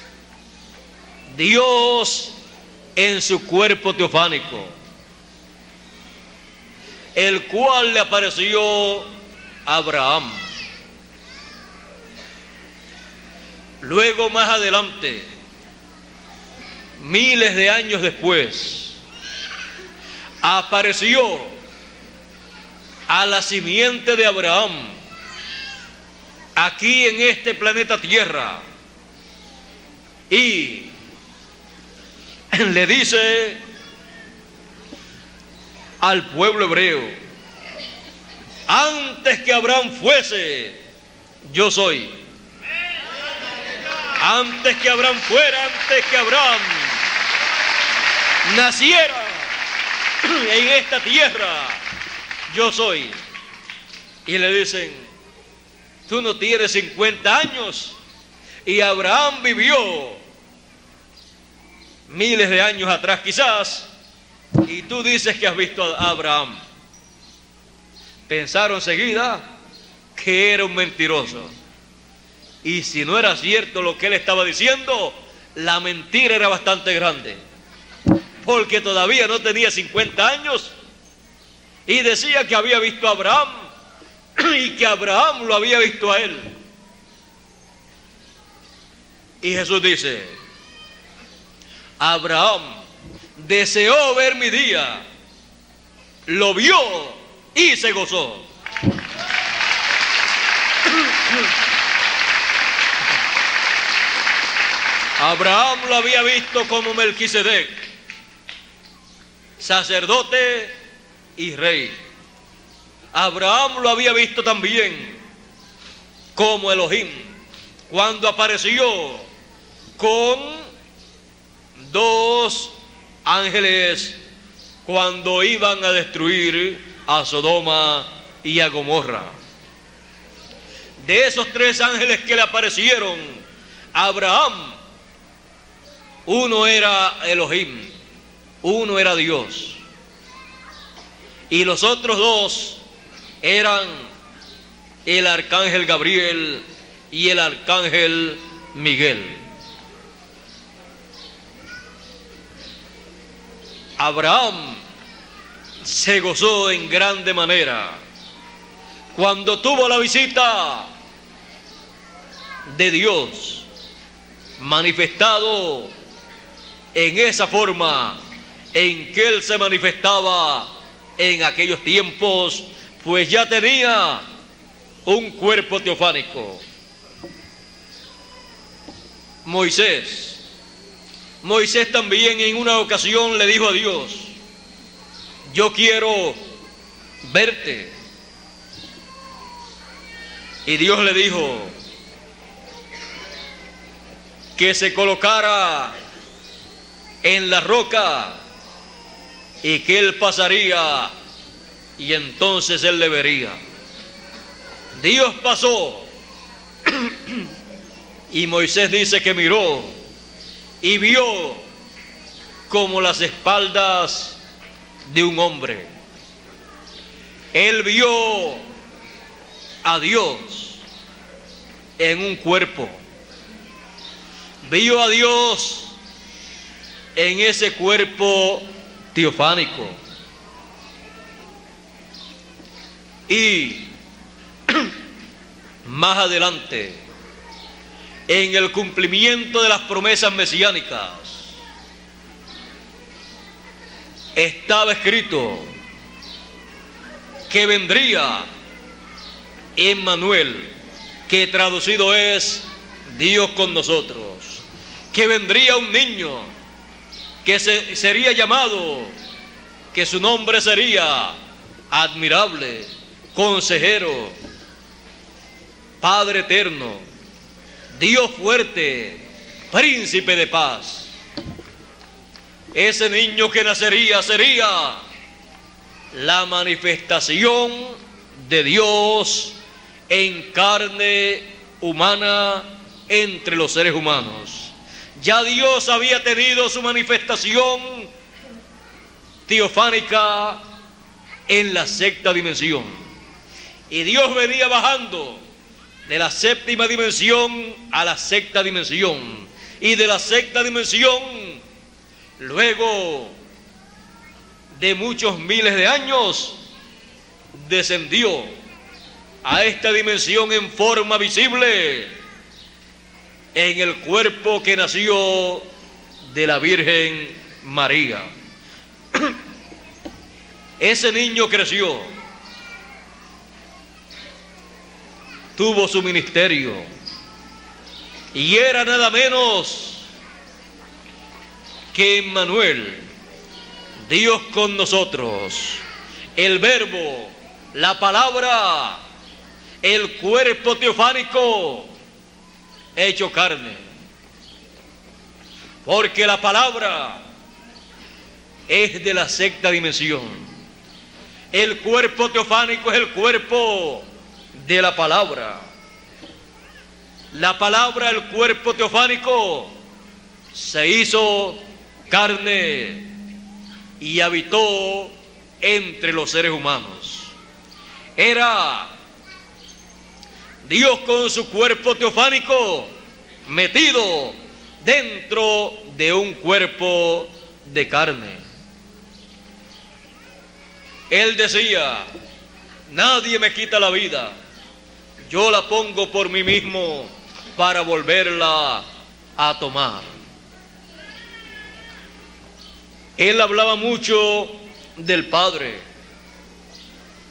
Dios en su cuerpo teofánico, el cual le apareció a Abraham. Luego, más adelante, miles de años después, apareció a la simiente de Abraham aquí en este planeta Tierra y le dice al pueblo hebreo: antes que Abraham fuese, yo soy. Antes que Abraham fuera, antes que Abraham naciera en esta tierra, yo soy. Y le dicen: tú no tienes 50 años y Abraham vivió miles de años atrás quizás, y tú dices que has visto a Abraham. Pensaron enseguida que era un mentiroso, y si no era cierto lo que él estaba diciendo, la mentira era bastante grande, porque todavía no tenía 50 años y decía que había visto a Abraham y que Abraham lo había visto a él. Y Jesús dice: Abraham deseó ver mi día, lo vio y se gozó. Abraham lo había visto como Melquisedec, sacerdote y rey. Abraham lo había visto también como Elohim, cuando apareció con dos ángeles cuando iban a destruir a Sodoma y a Gomorra. De esos tres ángeles que le aparecieron a Abraham, uno era Elohim, uno era Dios, y los otros dos eran el arcángel Gabriel y el arcángel Miguel. Abraham se gozó en grande manera cuando tuvo la visita de Dios manifestado en esa forma en que él se manifestaba en aquellos tiempos, pues ya tenía un cuerpo teofánico. Moisés también en una ocasión le dijo a Dios: yo quiero verte. Y Dios le dijo que se colocara en la roca y que él pasaría y entonces él le vería. Dios pasó y Moisés dice que miró y vio como las espaldas de un hombre. Él vio a Dios en un cuerpo, vio a Dios en ese cuerpo teofánico. Y más adelante, en el cumplimiento de las promesas mesiánicas, estaba escrito que vendría Emmanuel, que traducido es Dios con nosotros, que vendría un niño que sería llamado, que su nombre sería Admirable, Consejero, Padre Eterno, Dios Fuerte, Príncipe de Paz. Ese niño que nacería sería la manifestación de Dios en carne humana entre los seres humanos. Ya Dios había tenido su manifestación teofánica en la sexta dimensión, y Dios venía bajando de la séptima dimensión a la sexta dimensión, y de la sexta dimensión, luego de muchos miles de años, descendió a esta dimensión en forma visible en el cuerpo que nació de la Virgen María. Ese niño creció, tuvo su ministerio, y era nada menos que Emmanuel, Dios con nosotros, el Verbo, la palabra, el cuerpo teofánico hecho carne. Porque la palabra es de la sexta dimensión. El cuerpo teofánico es el cuerpo de la palabra. La palabra, el cuerpo teofánico, se hizo carne y habitó entre los seres humanos. Era Dios con su cuerpo teofánico metido dentro de un cuerpo de carne. Él decía: nadie me quita la vida, yo la pongo por mí mismo para volverla a tomar. Él hablaba mucho del Padre,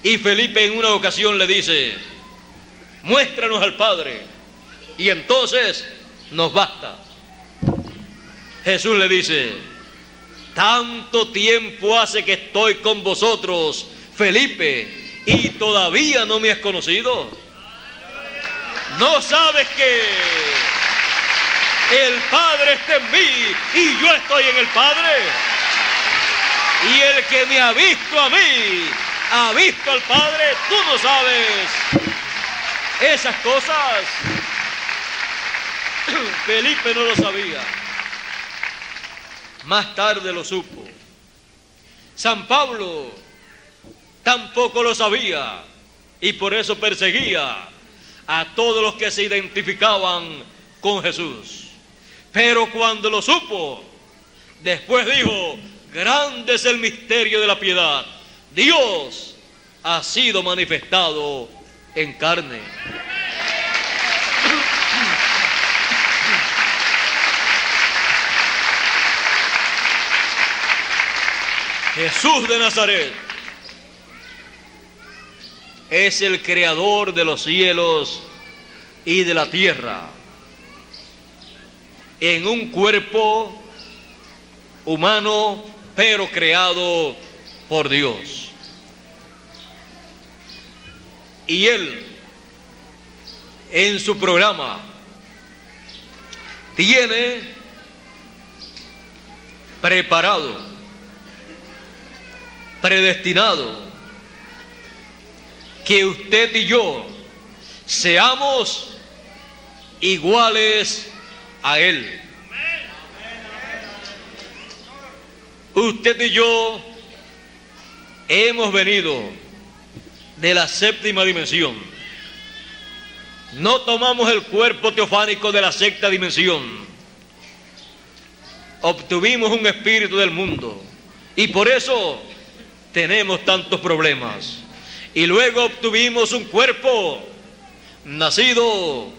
y Felipe en una ocasión le dice: muéstranos al Padre y entonces nos basta. Jesús le dice: tanto tiempo hace que estoy con vosotros, Felipe, y todavía no me has conocido. ¿No sabes que el Padre está en mí y yo estoy en el Padre? Y el que me ha visto a mí, ha visto al Padre. Tú no sabes esas cosas. Felipe no lo sabía. Más tarde lo supo. San Pablo tampoco lo sabía, y por eso perseguía a todos los que se identificaban con Jesús. Pero cuando lo supo, después dijo: grande es el misterio de la piedad. Dios ha sido manifestado en carne. Jesús de Nazaret es el creador de los cielos y de la tierra, en un cuerpo humano, pero creado por Dios. Y Él, en su programa, tiene preparado, predestinado, que usted y yo seamos iguales a Él. Usted y yo hemos venido de la séptima dimensión. No tomamos el cuerpo teofánico de la sexta dimensión. Obtuvimos un espíritu del mundo, Y por eso tenemos tantos problemas. Y luego obtuvimos un cuerpo nacido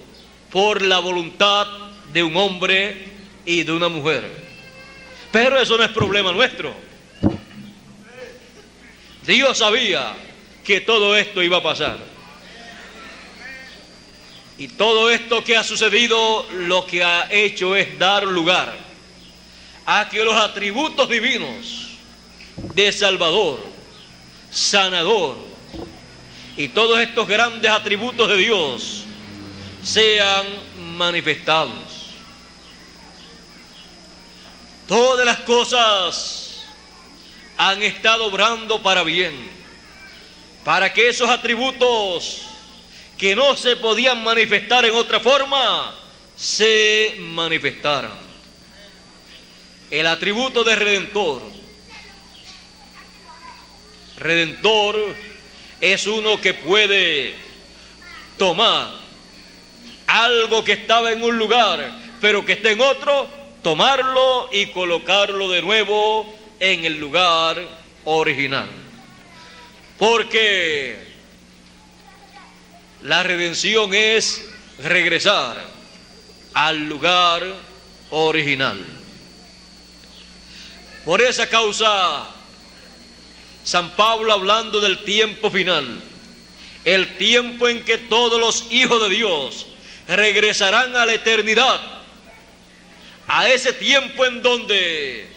por la voluntad de un hombre y de una mujer. Pero eso no es problema nuestro. Dios sabía que todo esto iba a pasar. Y todo esto que ha sucedido, lo que ha hecho es dar lugar a que los atributos divinos de Salvador, Sanador y todos estos grandes atributos de Dios sean manifestados. Todas las cosas han estado obrando para bien, para que esos atributos que no se podían manifestar en otra forma, se manifestaran. El atributo de Redentor. Redentor es uno que puede tomar algo que estaba en un lugar, pero que está en otro, tomarlo y colocarlo de nuevo en el lugar original. Porque la redención es regresar al lugar original. Por esa causa, San Pablo, hablando del tiempo final, el tiempo en que todos los hijos de Dios regresarán a la eternidad, a ese tiempo en donde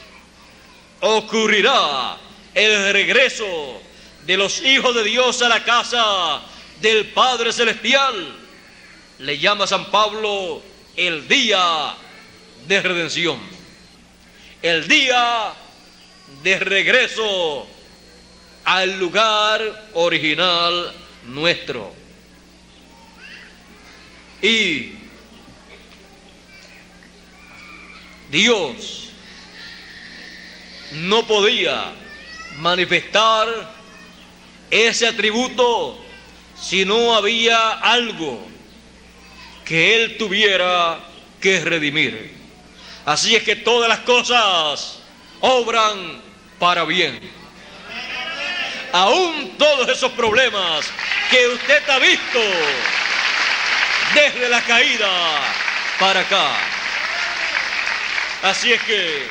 ocurrirá el regreso de los hijos de Dios a la casa del Padre Celestial, le llama San Pablo el día de redención, el día de regreso al lugar original nuestro. Y Dios no podía manifestar ese atributo si no había algo que Él tuviera que redimir. Así es que todas las cosas obran para bien. Aún todos esos problemas que usted ha visto desde la caída para acá. Así es que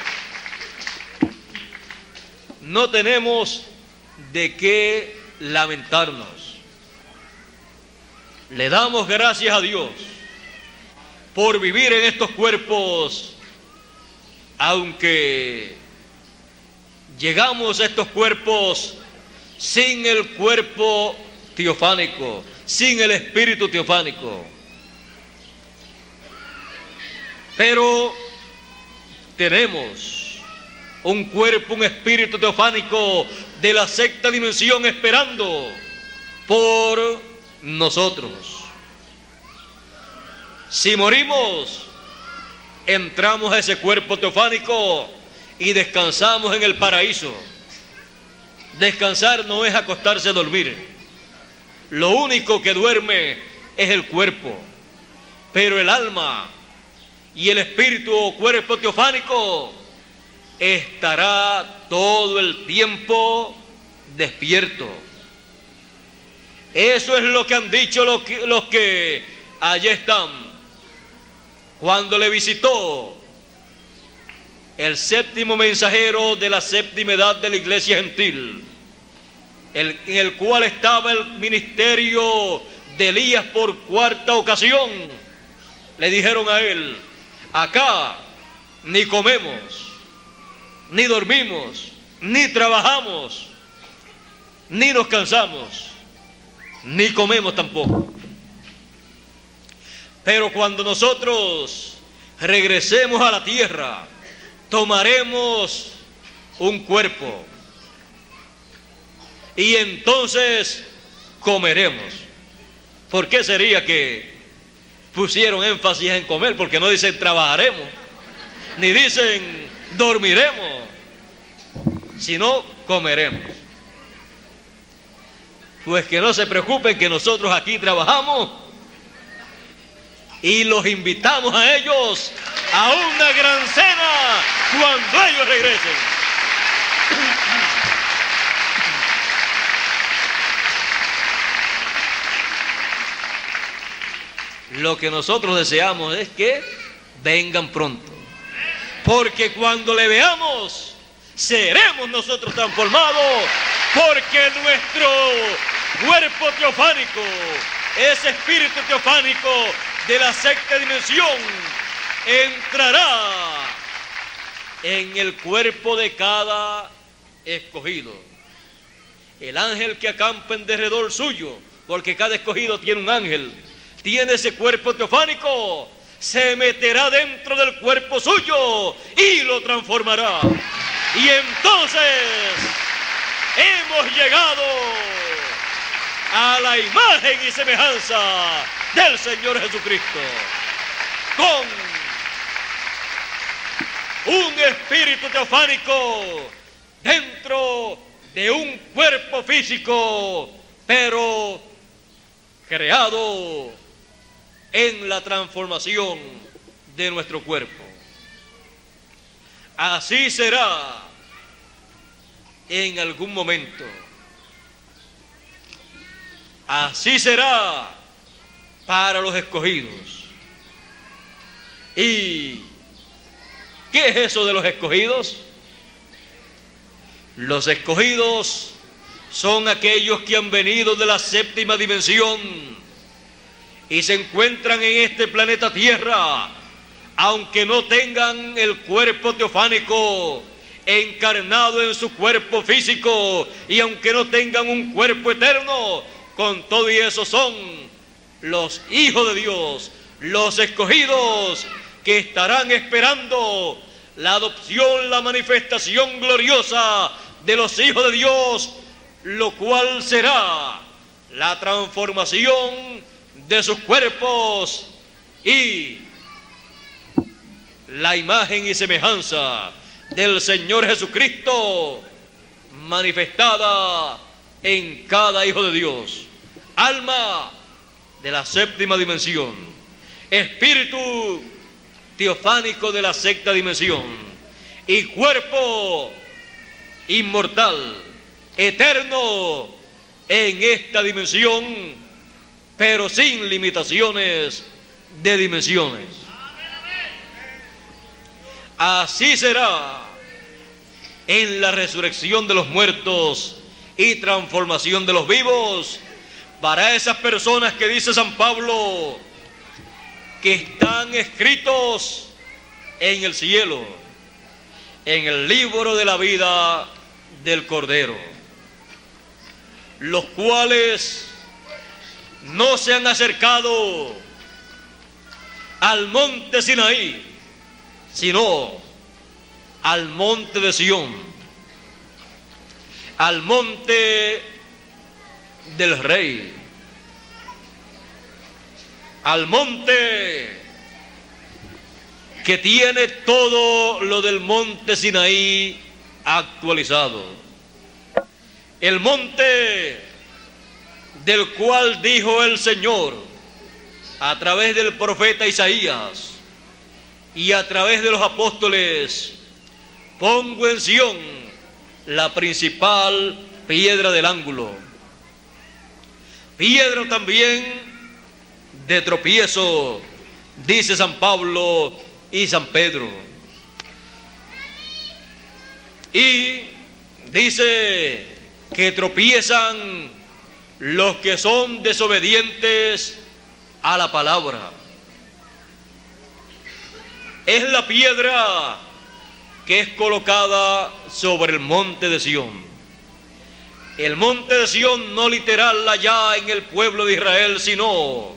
no tenemos de qué lamentarnos. Le damos gracias a Dios por vivir en estos cuerpos, aunque llegamos a estos cuerpos sin el cuerpo teofánico, sin el espíritu teofánico. Pero tenemos un cuerpo, un espíritu teofánico de la sexta dimensión esperando por nosotros. Si morimos, entramos a ese cuerpo teofánico y descansamos en el paraíso. Descansar no es acostarse a dormir. Lo único que duerme es el cuerpo, pero el alma y el espíritu o cuerpo teofánico estará todo el tiempo despierto. Eso es lo que han dicho los que allí están. Cuando le visitó el séptimo mensajero de la séptima edad de la iglesia gentil, en el cual estaba el ministerio de Elías por cuarta ocasión, le dijeron a él: acá ni comemos, ni dormimos, ni trabajamos, ni nos cansamos, ni comemos tampoco. Pero cuando nosotros regresemos a la tierra, tomaremos un cuerpo y entonces comeremos. ¿Por qué sería que pusieron énfasis en comer? Porque no dicen trabajaremos, ni dicen dormiremos, sino comeremos. Pues que no se preocupen, que nosotros aquí trabajamos y los invitamos a ellos a una gran cena cuando ellos regresen. Lo que nosotros deseamos es que vengan pronto, porque cuando le veamos, seremos nosotros transformados, porque nuestro cuerpo teofánico, ese espíritu teofánico de la sexta dimensión, entrará en el cuerpo de cada escogido. El ángel que acampa en derredor suyo, porque cada escogido tiene un ángel, tiene ese cuerpo teofánico, se meterá dentro del cuerpo suyo y lo transformará. Y entonces hemos llegado a la imagen y semejanza del Señor Jesucristo, con un espíritu teofánico dentro de un cuerpo físico, pero creado en la transformación de nuestro cuerpo. Así será en algún momento. Así será para los escogidos. ¿Y qué es eso de los escogidos? Los escogidos son aquellos que han venido de la séptima dimensión y se encuentran en este planeta Tierra, aunque no tengan el cuerpo teofánico encarnado en su cuerpo físico, y aunque no tengan un cuerpo eterno, con todo y eso son los hijos de Dios, los escogidos, que estarán esperando la adopción, la manifestación gloriosa de los hijos de Dios, lo cual será la transformación de sus cuerpos y la imagen y semejanza del Señor Jesucristo manifestada en cada hijo de Dios. Alma de la séptima dimensión, espíritu teofánico de la sexta dimensión y cuerpo inmortal, eterno en esta dimensión, pero sin limitaciones de dimensiones. Así será en la resurrección de los muertos y transformación de los vivos, para esas personas que dice San Pablo que están escritos en el cielo, en el libro de la vida del Cordero, los cuales no se han acercado al monte Sinaí, sino al monte de Sión, al monte del Rey, al monte que tiene todo lo del monte Sinaí actualizado, el monte del cual dijo el Señor a través del profeta Isaías y a través de los apóstoles: pongo en Sión la principal piedra del ángulo, piedra también de tropiezo, dice San Pablo y San Pedro. Y dice que tropiezan los que son desobedientes a la palabra. Es la piedra que es colocada sobre el monte de Sión. El monte de Sión no literal allá en el pueblo de Israel, sino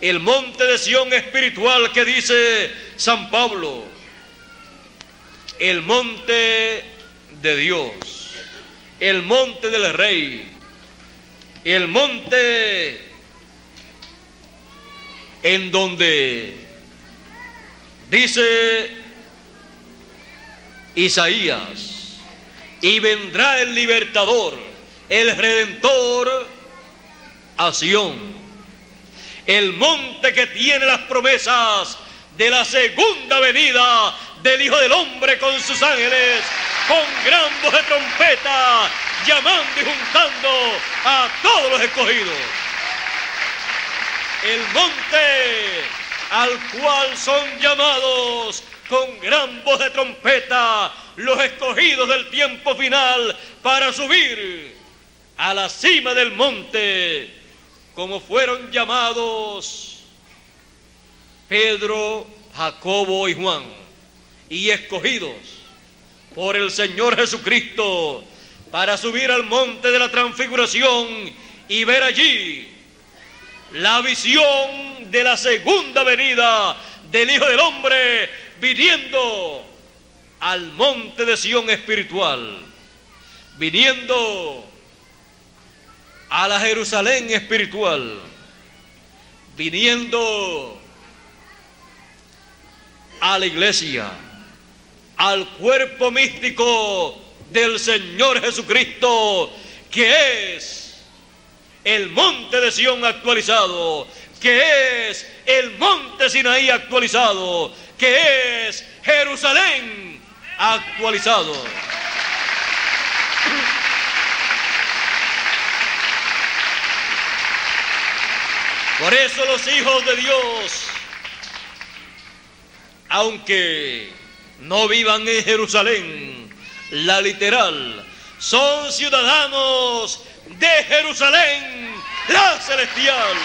el monte de Sión espiritual que dice San Pablo, el monte de Dios, el monte del Rey, el monte en donde dice Isaías: y vendrá el libertador, el redentor a Sión, el monte que tiene las promesas de la segunda venida del Hijo del Hombre con sus ángeles con gran voz de trompeta, llamando y juntando a todos los escogidos. El monte al cual son llamados con gran voz de trompeta los escogidos del tiempo final para subir a la cima del monte, como fueron llamados Pedro, Jacobo y Juan, y escogidos por el Señor Jesucristo para subir al monte de la transfiguración y ver allí la visión de la segunda venida del Hijo del Hombre viniendo al monte de Sión espiritual, viniendo a la Jerusalén espiritual, viniendo a la iglesia, al cuerpo místico del Señor Jesucristo, que es el monte de Sión actualizado, que es el monte Sinaí actualizado, que es Jerusalén actualizado. Por eso los hijos de Dios, aunque no vivan en Jerusalén, la literal, son ciudadanos de Jerusalén, la celestial.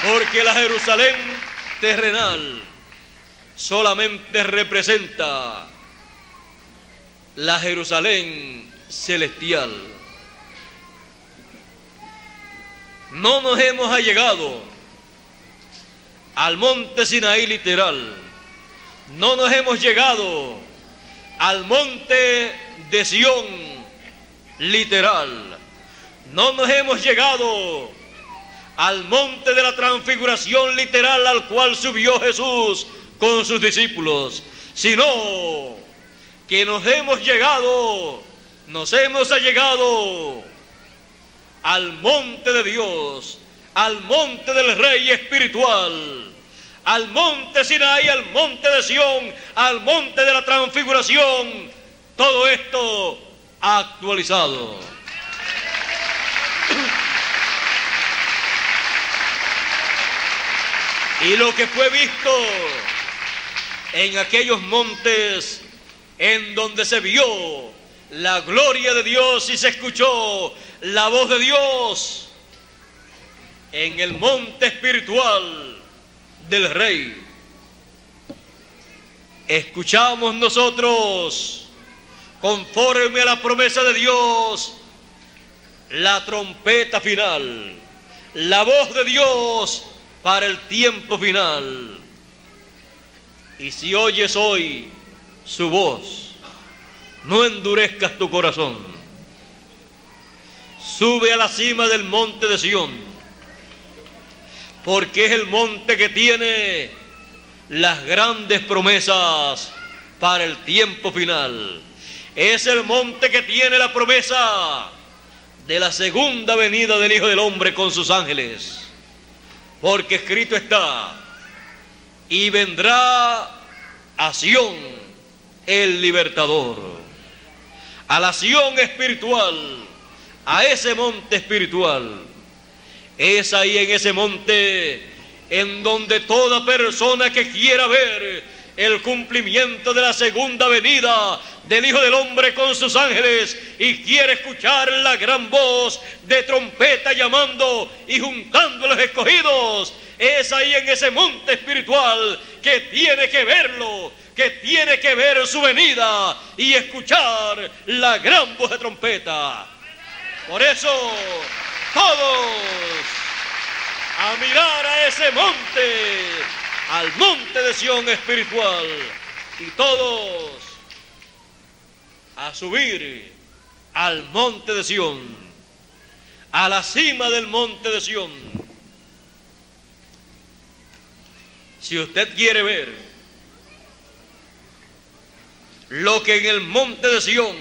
Porque la Jerusalén terrenal solamente representa la Jerusalén celestial. No nos hemos allegado al monte Sinaí literal, no nos hemos llegado al monte de Sión literal, no nos hemos llegado al monte de la transfiguración literal al cual subió Jesús con sus discípulos, sino que nos hemos allegado al monte de Dios, al monte del Rey espiritual, al monte Sinaí, al monte de Sión, al monte de la transfiguración, todo esto actualizado. Y lo que fue visto en aquellos montes en donde se vio la gloria de Dios y se escuchó la voz de Dios, en el monte espiritual del Rey, escuchamos nosotros, conforme a la promesa de Dios, la trompeta final, la voz de Dios para el tiempo final. Y si oyes hoy su voz, no endurezcas tu corazón. Sube a la cima del monte de Sión, porque es el monte que tiene las grandes promesas para el tiempo final. Es el monte que tiene la promesa de la segunda venida del Hijo del Hombre con sus ángeles. Porque escrito está, y vendrá a Sión el libertador, a la Sión espiritual, a ese monte espiritual. Es ahí en ese monte en donde toda persona que quiera ver el cumplimiento de la segunda venida del Hijo del Hombre con sus ángeles y quiere escuchar la gran voz de trompeta llamando y juntando a los escogidos, es ahí en ese monte espiritual que tiene que verlo, que tiene que ver su venida y escuchar la gran voz de trompeta. Por eso, todos a mirar a ese monte, al monte de Sión espiritual, y todos a subir al monte de Sión, a la cima del monte de Sión. Si usted quiere ver lo que en el monte de Sión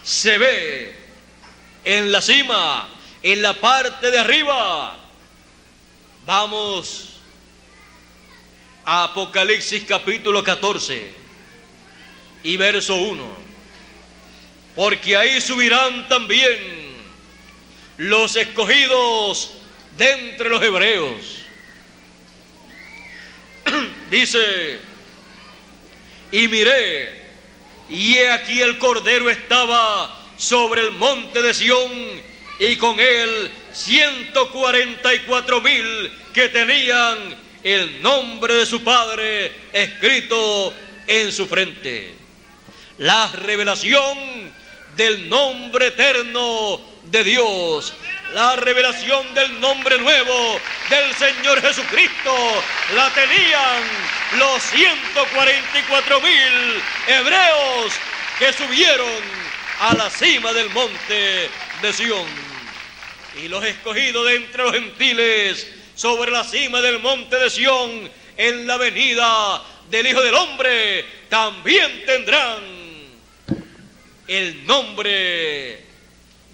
se ve en la cima, en la parte de arriba, vamos Apocalipsis capítulo 14 y verso 1. Porque ahí subirán también los escogidos de entre los hebreos. Dice: y miré, y he aquí el Cordero estaba sobre el monte de Sión, y con él 144,000 que tenían el nombre de su Padre escrito en su frente. La revelación del nombre eterno de Dios, la revelación del nombre nuevo del Señor Jesucristo, la tenían los 144,000 hebreos que subieron a la cima del monte de Sión. Y los escogidos de entre los gentiles sobre la cima del monte de Sión, en la venida del Hijo del Hombre, también tendrán el nombre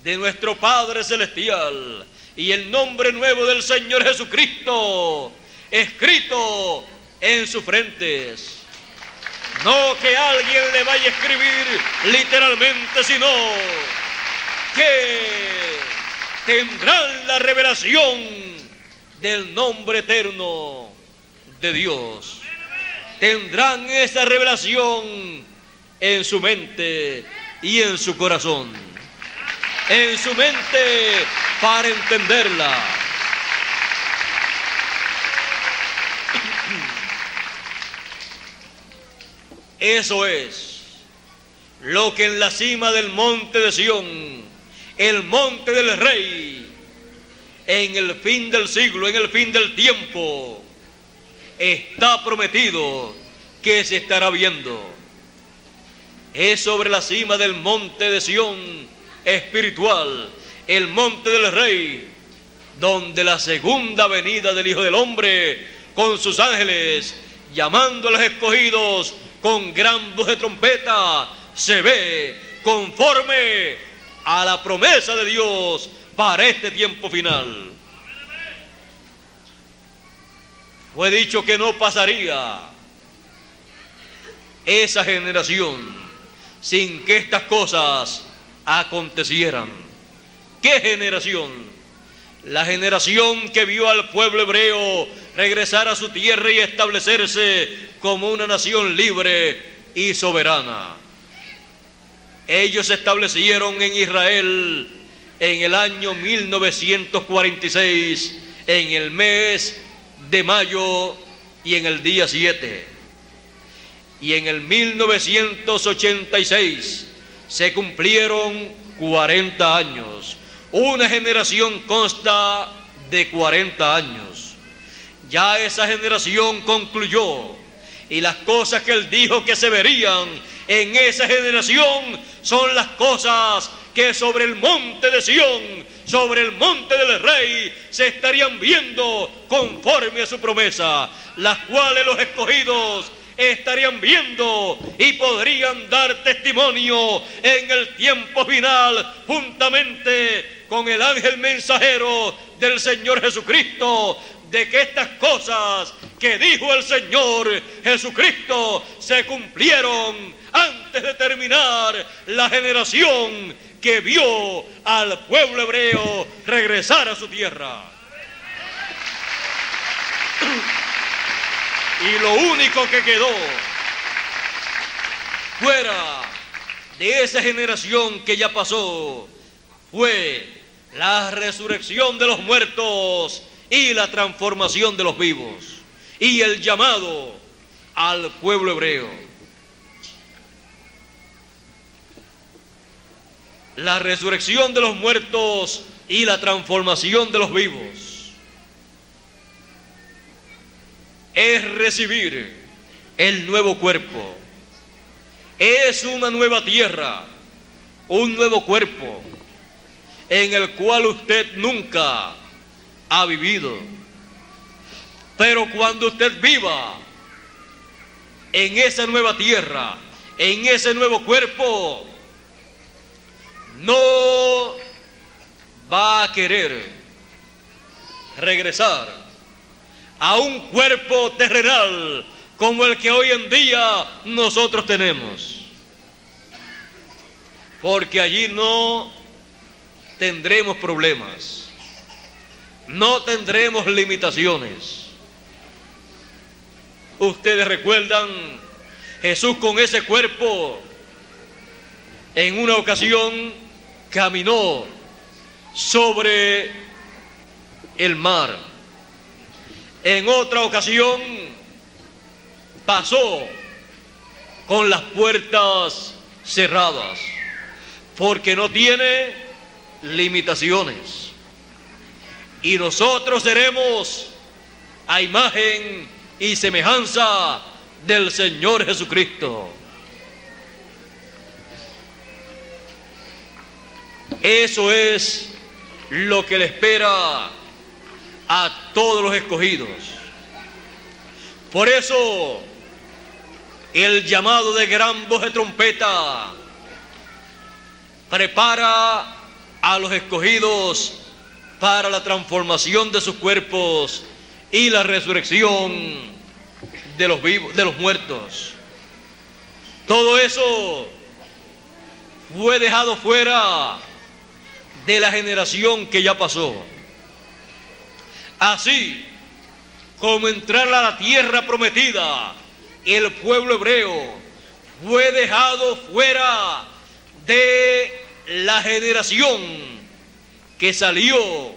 de nuestro Padre Celestial y el nombre nuevo del Señor Jesucristo escrito en sus frentes. No que alguien le vaya a escribir literalmente, sino que tendrán la revelación del nombre eterno de Dios. Tendrán esa revelación en su mente y en su corazón. En su mente para entenderla. Eso es lo que en la cima del monte de Sión, el monte del Rey, en el fin del siglo, en el fin del tiempo, está prometido que se estará viendo. Es sobre la cima del monte de Sión espiritual, el monte del Rey, donde la segunda venida del Hijo del Hombre, con sus ángeles, llamando a los escogidos con gran voz de trompeta, se ve conforme a la promesa de Dios para este tiempo final. Fue dicho que no pasaría esa generación sin que estas cosas acontecieran. ¿Qué generación? La generación que vio al pueblo hebreo regresar a su tierra y establecerse como una nación libre y soberana. Ellos se establecieron en Israel en el año 1946, en el mes de mayo y en el día 7. Y en el 1986 se cumplieron 40 años. Una generación consta de 40 años. Ya esa generación concluyó, y las cosas que él dijo que se verían en esa generación son las cosas que sobre el monte de Sión, sobre el monte del Rey, se estarían viendo conforme a su promesa, las cuales los escogidos estarían viendo y podrían dar testimonio en el tiempo final, juntamente con el ángel mensajero del Señor Jesucristo, de que estas cosas que dijo el Señor Jesucristo se cumplieron antes de terminar la generación que vio al pueblo hebreo regresar a su tierra. Y lo único que quedó fuera de esa generación que ya pasó fue la resurrección de los muertos y la transformación de los vivos y el llamado al pueblo hebreo. La resurrección de los muertos y la transformación de los vivos es recibir el nuevo cuerpo, es una nueva tierra, un nuevo cuerpo en el cual usted nunca ha vivido. Pero cuando usted viva en esa nueva tierra, en ese nuevo cuerpo, no va a querer regresar a un cuerpo terrenal como el que hoy en día nosotros tenemos. Porque allí no tendremos problemas, no tendremos limitaciones. Ustedes recuerdan, Jesús con ese cuerpo en una ocasión caminó sobre el mar. En otra ocasión pasó con las puertas cerradas, porque no tiene limitaciones. Y nosotros seremos a imagen y semejanza del Señor Jesucristo. Eso es lo que le espera a todos los escogidos. Por eso el llamado de gran voz de trompeta prepara a los escogidos para la transformación de sus cuerpos y la resurrección de los vivos, de los muertos. Todo eso fue dejado fuera de la generación que ya pasó. Así como entrar a la tierra prometida, el pueblo hebreo fue dejado fuera de la generación que salió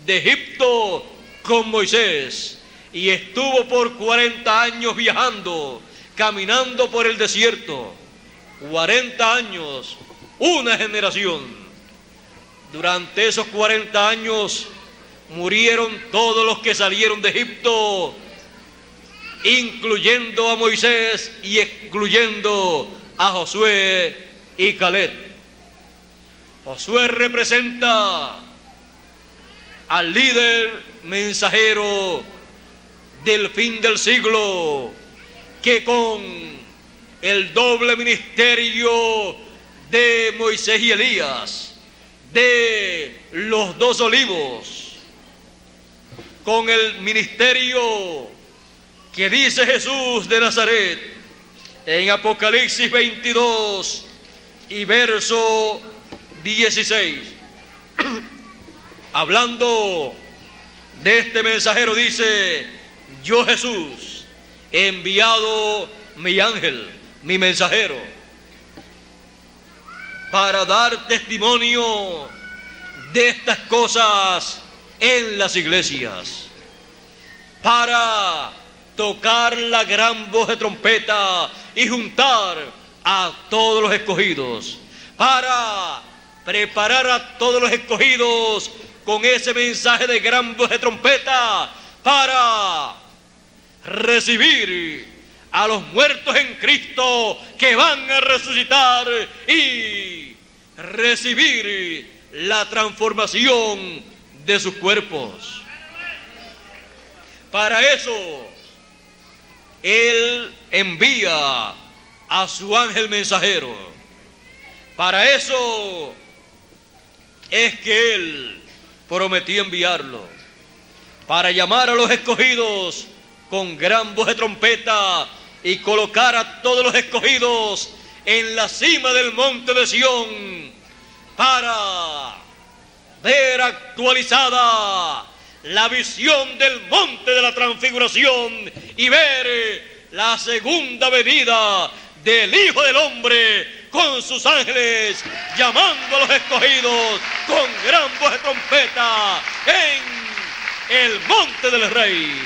de Egipto con Moisés y estuvo por 40 años viajando, caminando por el desierto. 40 años, una generación. Durante esos 40 años murieron todos los que salieron de Egipto, incluyendo a Moisés y excluyendo a Josué y Caleb. Josué representa al líder mensajero del fin del siglo, que con el doble ministerio de Moisés y Elías, de los dos olivos, con el ministerio que dice Jesús de Nazaret en Apocalipsis 22 y verso 16, hablando de este mensajero, dice: yo, Jesús, he enviado mi ángel, mi mensajero, para dar testimonio de estas cosas en las iglesias, para tocar la gran voz de trompeta y juntar a todos los escogidos, para preparar a todos los escogidos con ese mensaje de gran voz de trompeta, para recibir a los muertos en Cristo que van a resucitar y recibir la transformación de sus cuerpos. Para eso Él envía a su ángel mensajero. Para eso es que Él prometió enviarlo, para llamar a los escogidos con gran voz de trompeta y colocar a todos los escogidos en la cima del monte de Sión, para ver actualizada la visión del monte de la transfiguración y ver la segunda venida del Hijo del Hombre con sus ángeles, llamando a los escogidos con gran voz de trompeta en el monte del Rey,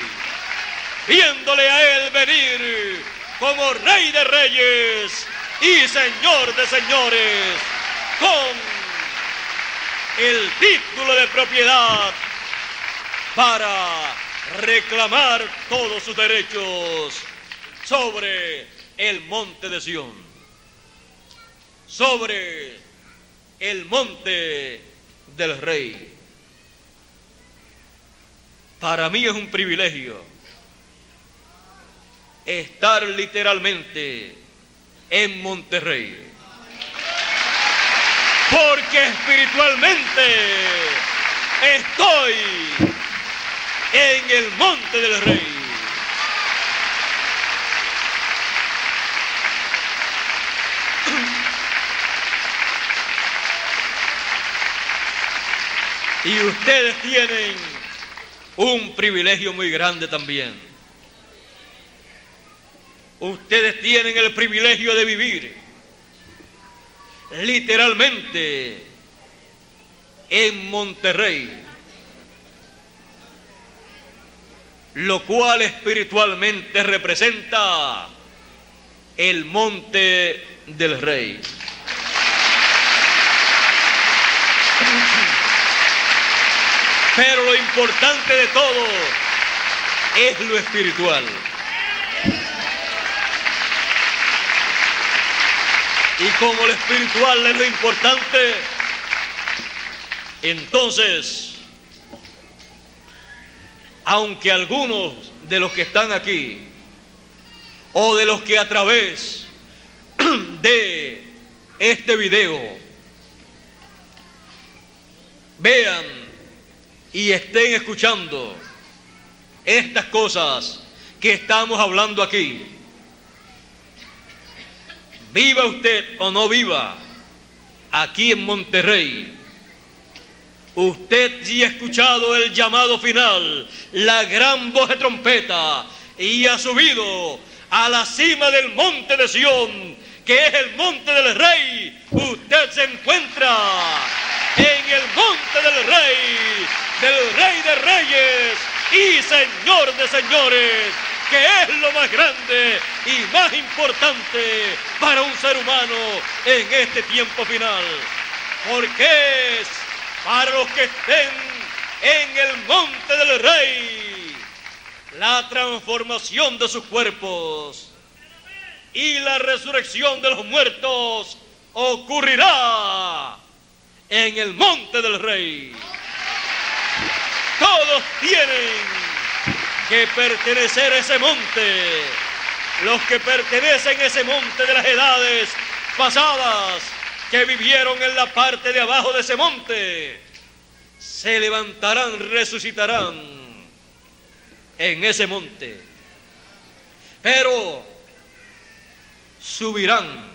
viéndole a Él venir como Rey de Reyes y Señor de Señores, con el título de propiedad para reclamar todos sus derechos sobre el monte de Sión, sobre el monte del Rey. Para mí es un privilegio estar literalmente en Monterrey, porque espiritualmente estoy en el monte del Rey. Y ustedes tienen un privilegio muy grande también. Ustedes tienen el privilegio de vivir literalmente en Monterrey, lo cual espiritualmente representa el monte del Rey. Pero lo importante de todo es lo espiritual. Y como lo espiritual es lo importante, entonces, aunque algunos de los que están aquí, o de los que a través de este video vean y estén escuchando estas cosas que estamos hablando aquí, viva usted o no viva aquí en Monterrey, usted sí ha escuchado el llamado final, la gran voz de trompeta, y ha subido a la cima del monte de Sión, que es el monte del Rey. Usted se encuentra en el monte del Rey de Reyes y Señor de Señores, que es lo más grande y más importante para un ser humano en este tiempo final, porque es para los que estén en el monte del Rey la transformación de sus cuerpos y la resurrección de los muertos ocurrirá en el monte del Rey. Todos tienen que pertenecer a ese monte. Los que pertenecen a ese monte de las edades pasadas, que vivieron en la parte de abajo de ese monte, se levantarán, resucitarán en ese monte, pero subirán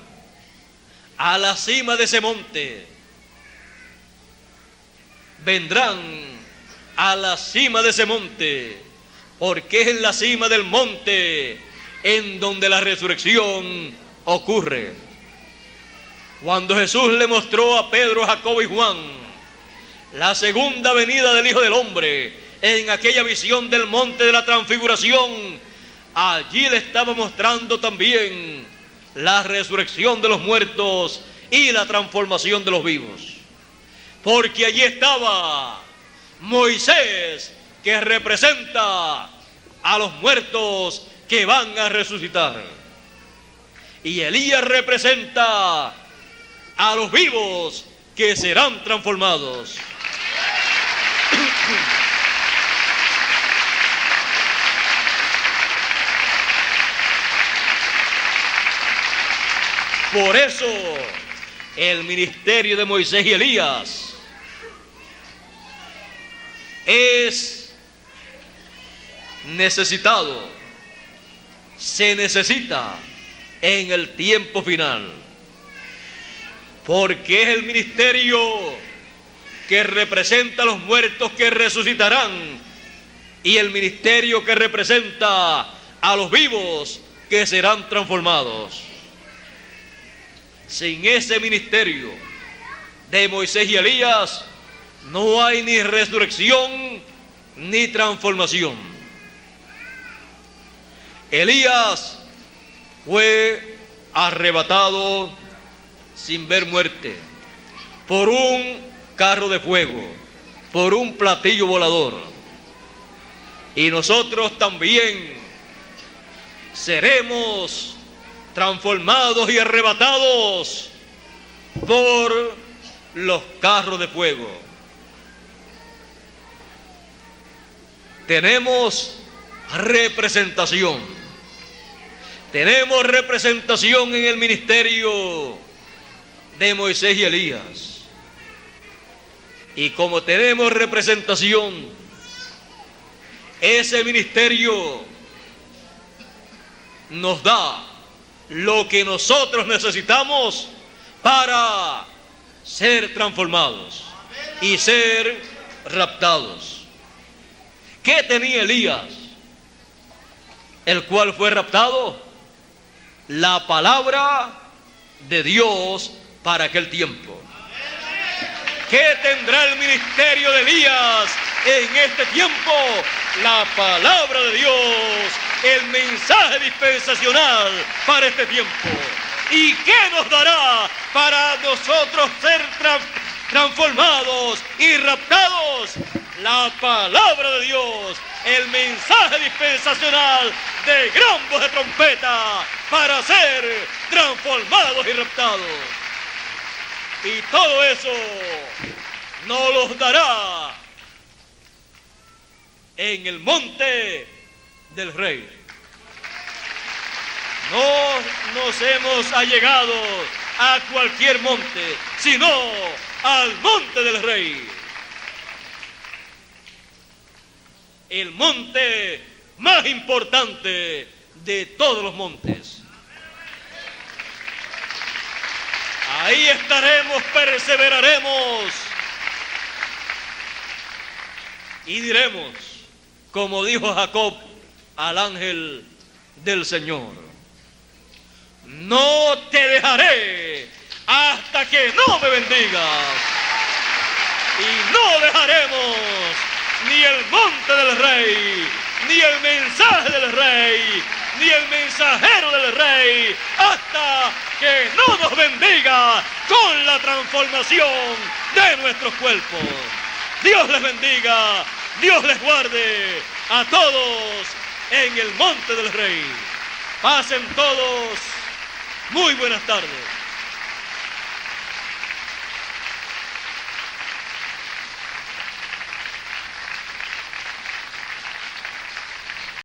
a la cima de ese monte, vendrán a la cima de ese monte, porque es en la cima del monte en donde la resurrección ocurre. Cuando Jesús le mostró a Pedro, Jacobo y Juan la segunda venida del Hijo del Hombre en aquella visión del monte de la transfiguración, allí le estaba mostrando también la resurrección de los muertos y la transformación de los vivos, porque allí estaba Moisés, que representa a los muertos que van a resucitar, y Elías representa a los vivos que serán transformados. Por eso el ministerio de Moisés y Elías es necesitado, se necesita en el tiempo final, porque es el ministerio que representa a los muertos que resucitarán y el ministerio que representa a los vivos que serán transformados. Sin ese ministerio de Moisés y Elías no hay ni resurrección ni transformación. Elías fue arrebatado sin ver muerte por un carro de fuego, por un platillo volador, y nosotros también seremos transformados y arrebatados por los carros de fuego. Tenemos representación en el ministerio de Moisés y Elías, y como tenemos representación Ese ministerio nos da lo que nosotros necesitamos para ser transformados y ser raptados. ¿Qué tenía Elías, el cual fue raptado? La palabra de Dios para aquel tiempo. ¿Qué tendrá el ministerio de Elías en este tiempo? La palabra de Dios, el mensaje dispensacional para este tiempo. ¿Y qué nos dará para nosotros ser transformados y raptados? La palabra de Dios, el mensaje dispensacional de gran voz de trompeta para ser transformados y raptados. Y todo eso nos los dará en el monte del Rey. No nos hemos allegado a cualquier monte, sino al monte del Rey. El monte más importante de todos los montes. Ahí estaremos, perseveraremos y diremos, como dijo Jacob al ángel del Señor: no te dejaré hasta que no me bendigas. Y no dejaremos ni el monte del Rey, ni el mensaje del Rey, ni el mensajero del Rey, hasta que no nos bendiga con la transformación de nuestros cuerpos. Dios les bendiga, Dios les guarde a todos en el monte del Rey. Pasen todos muy buenas tardes.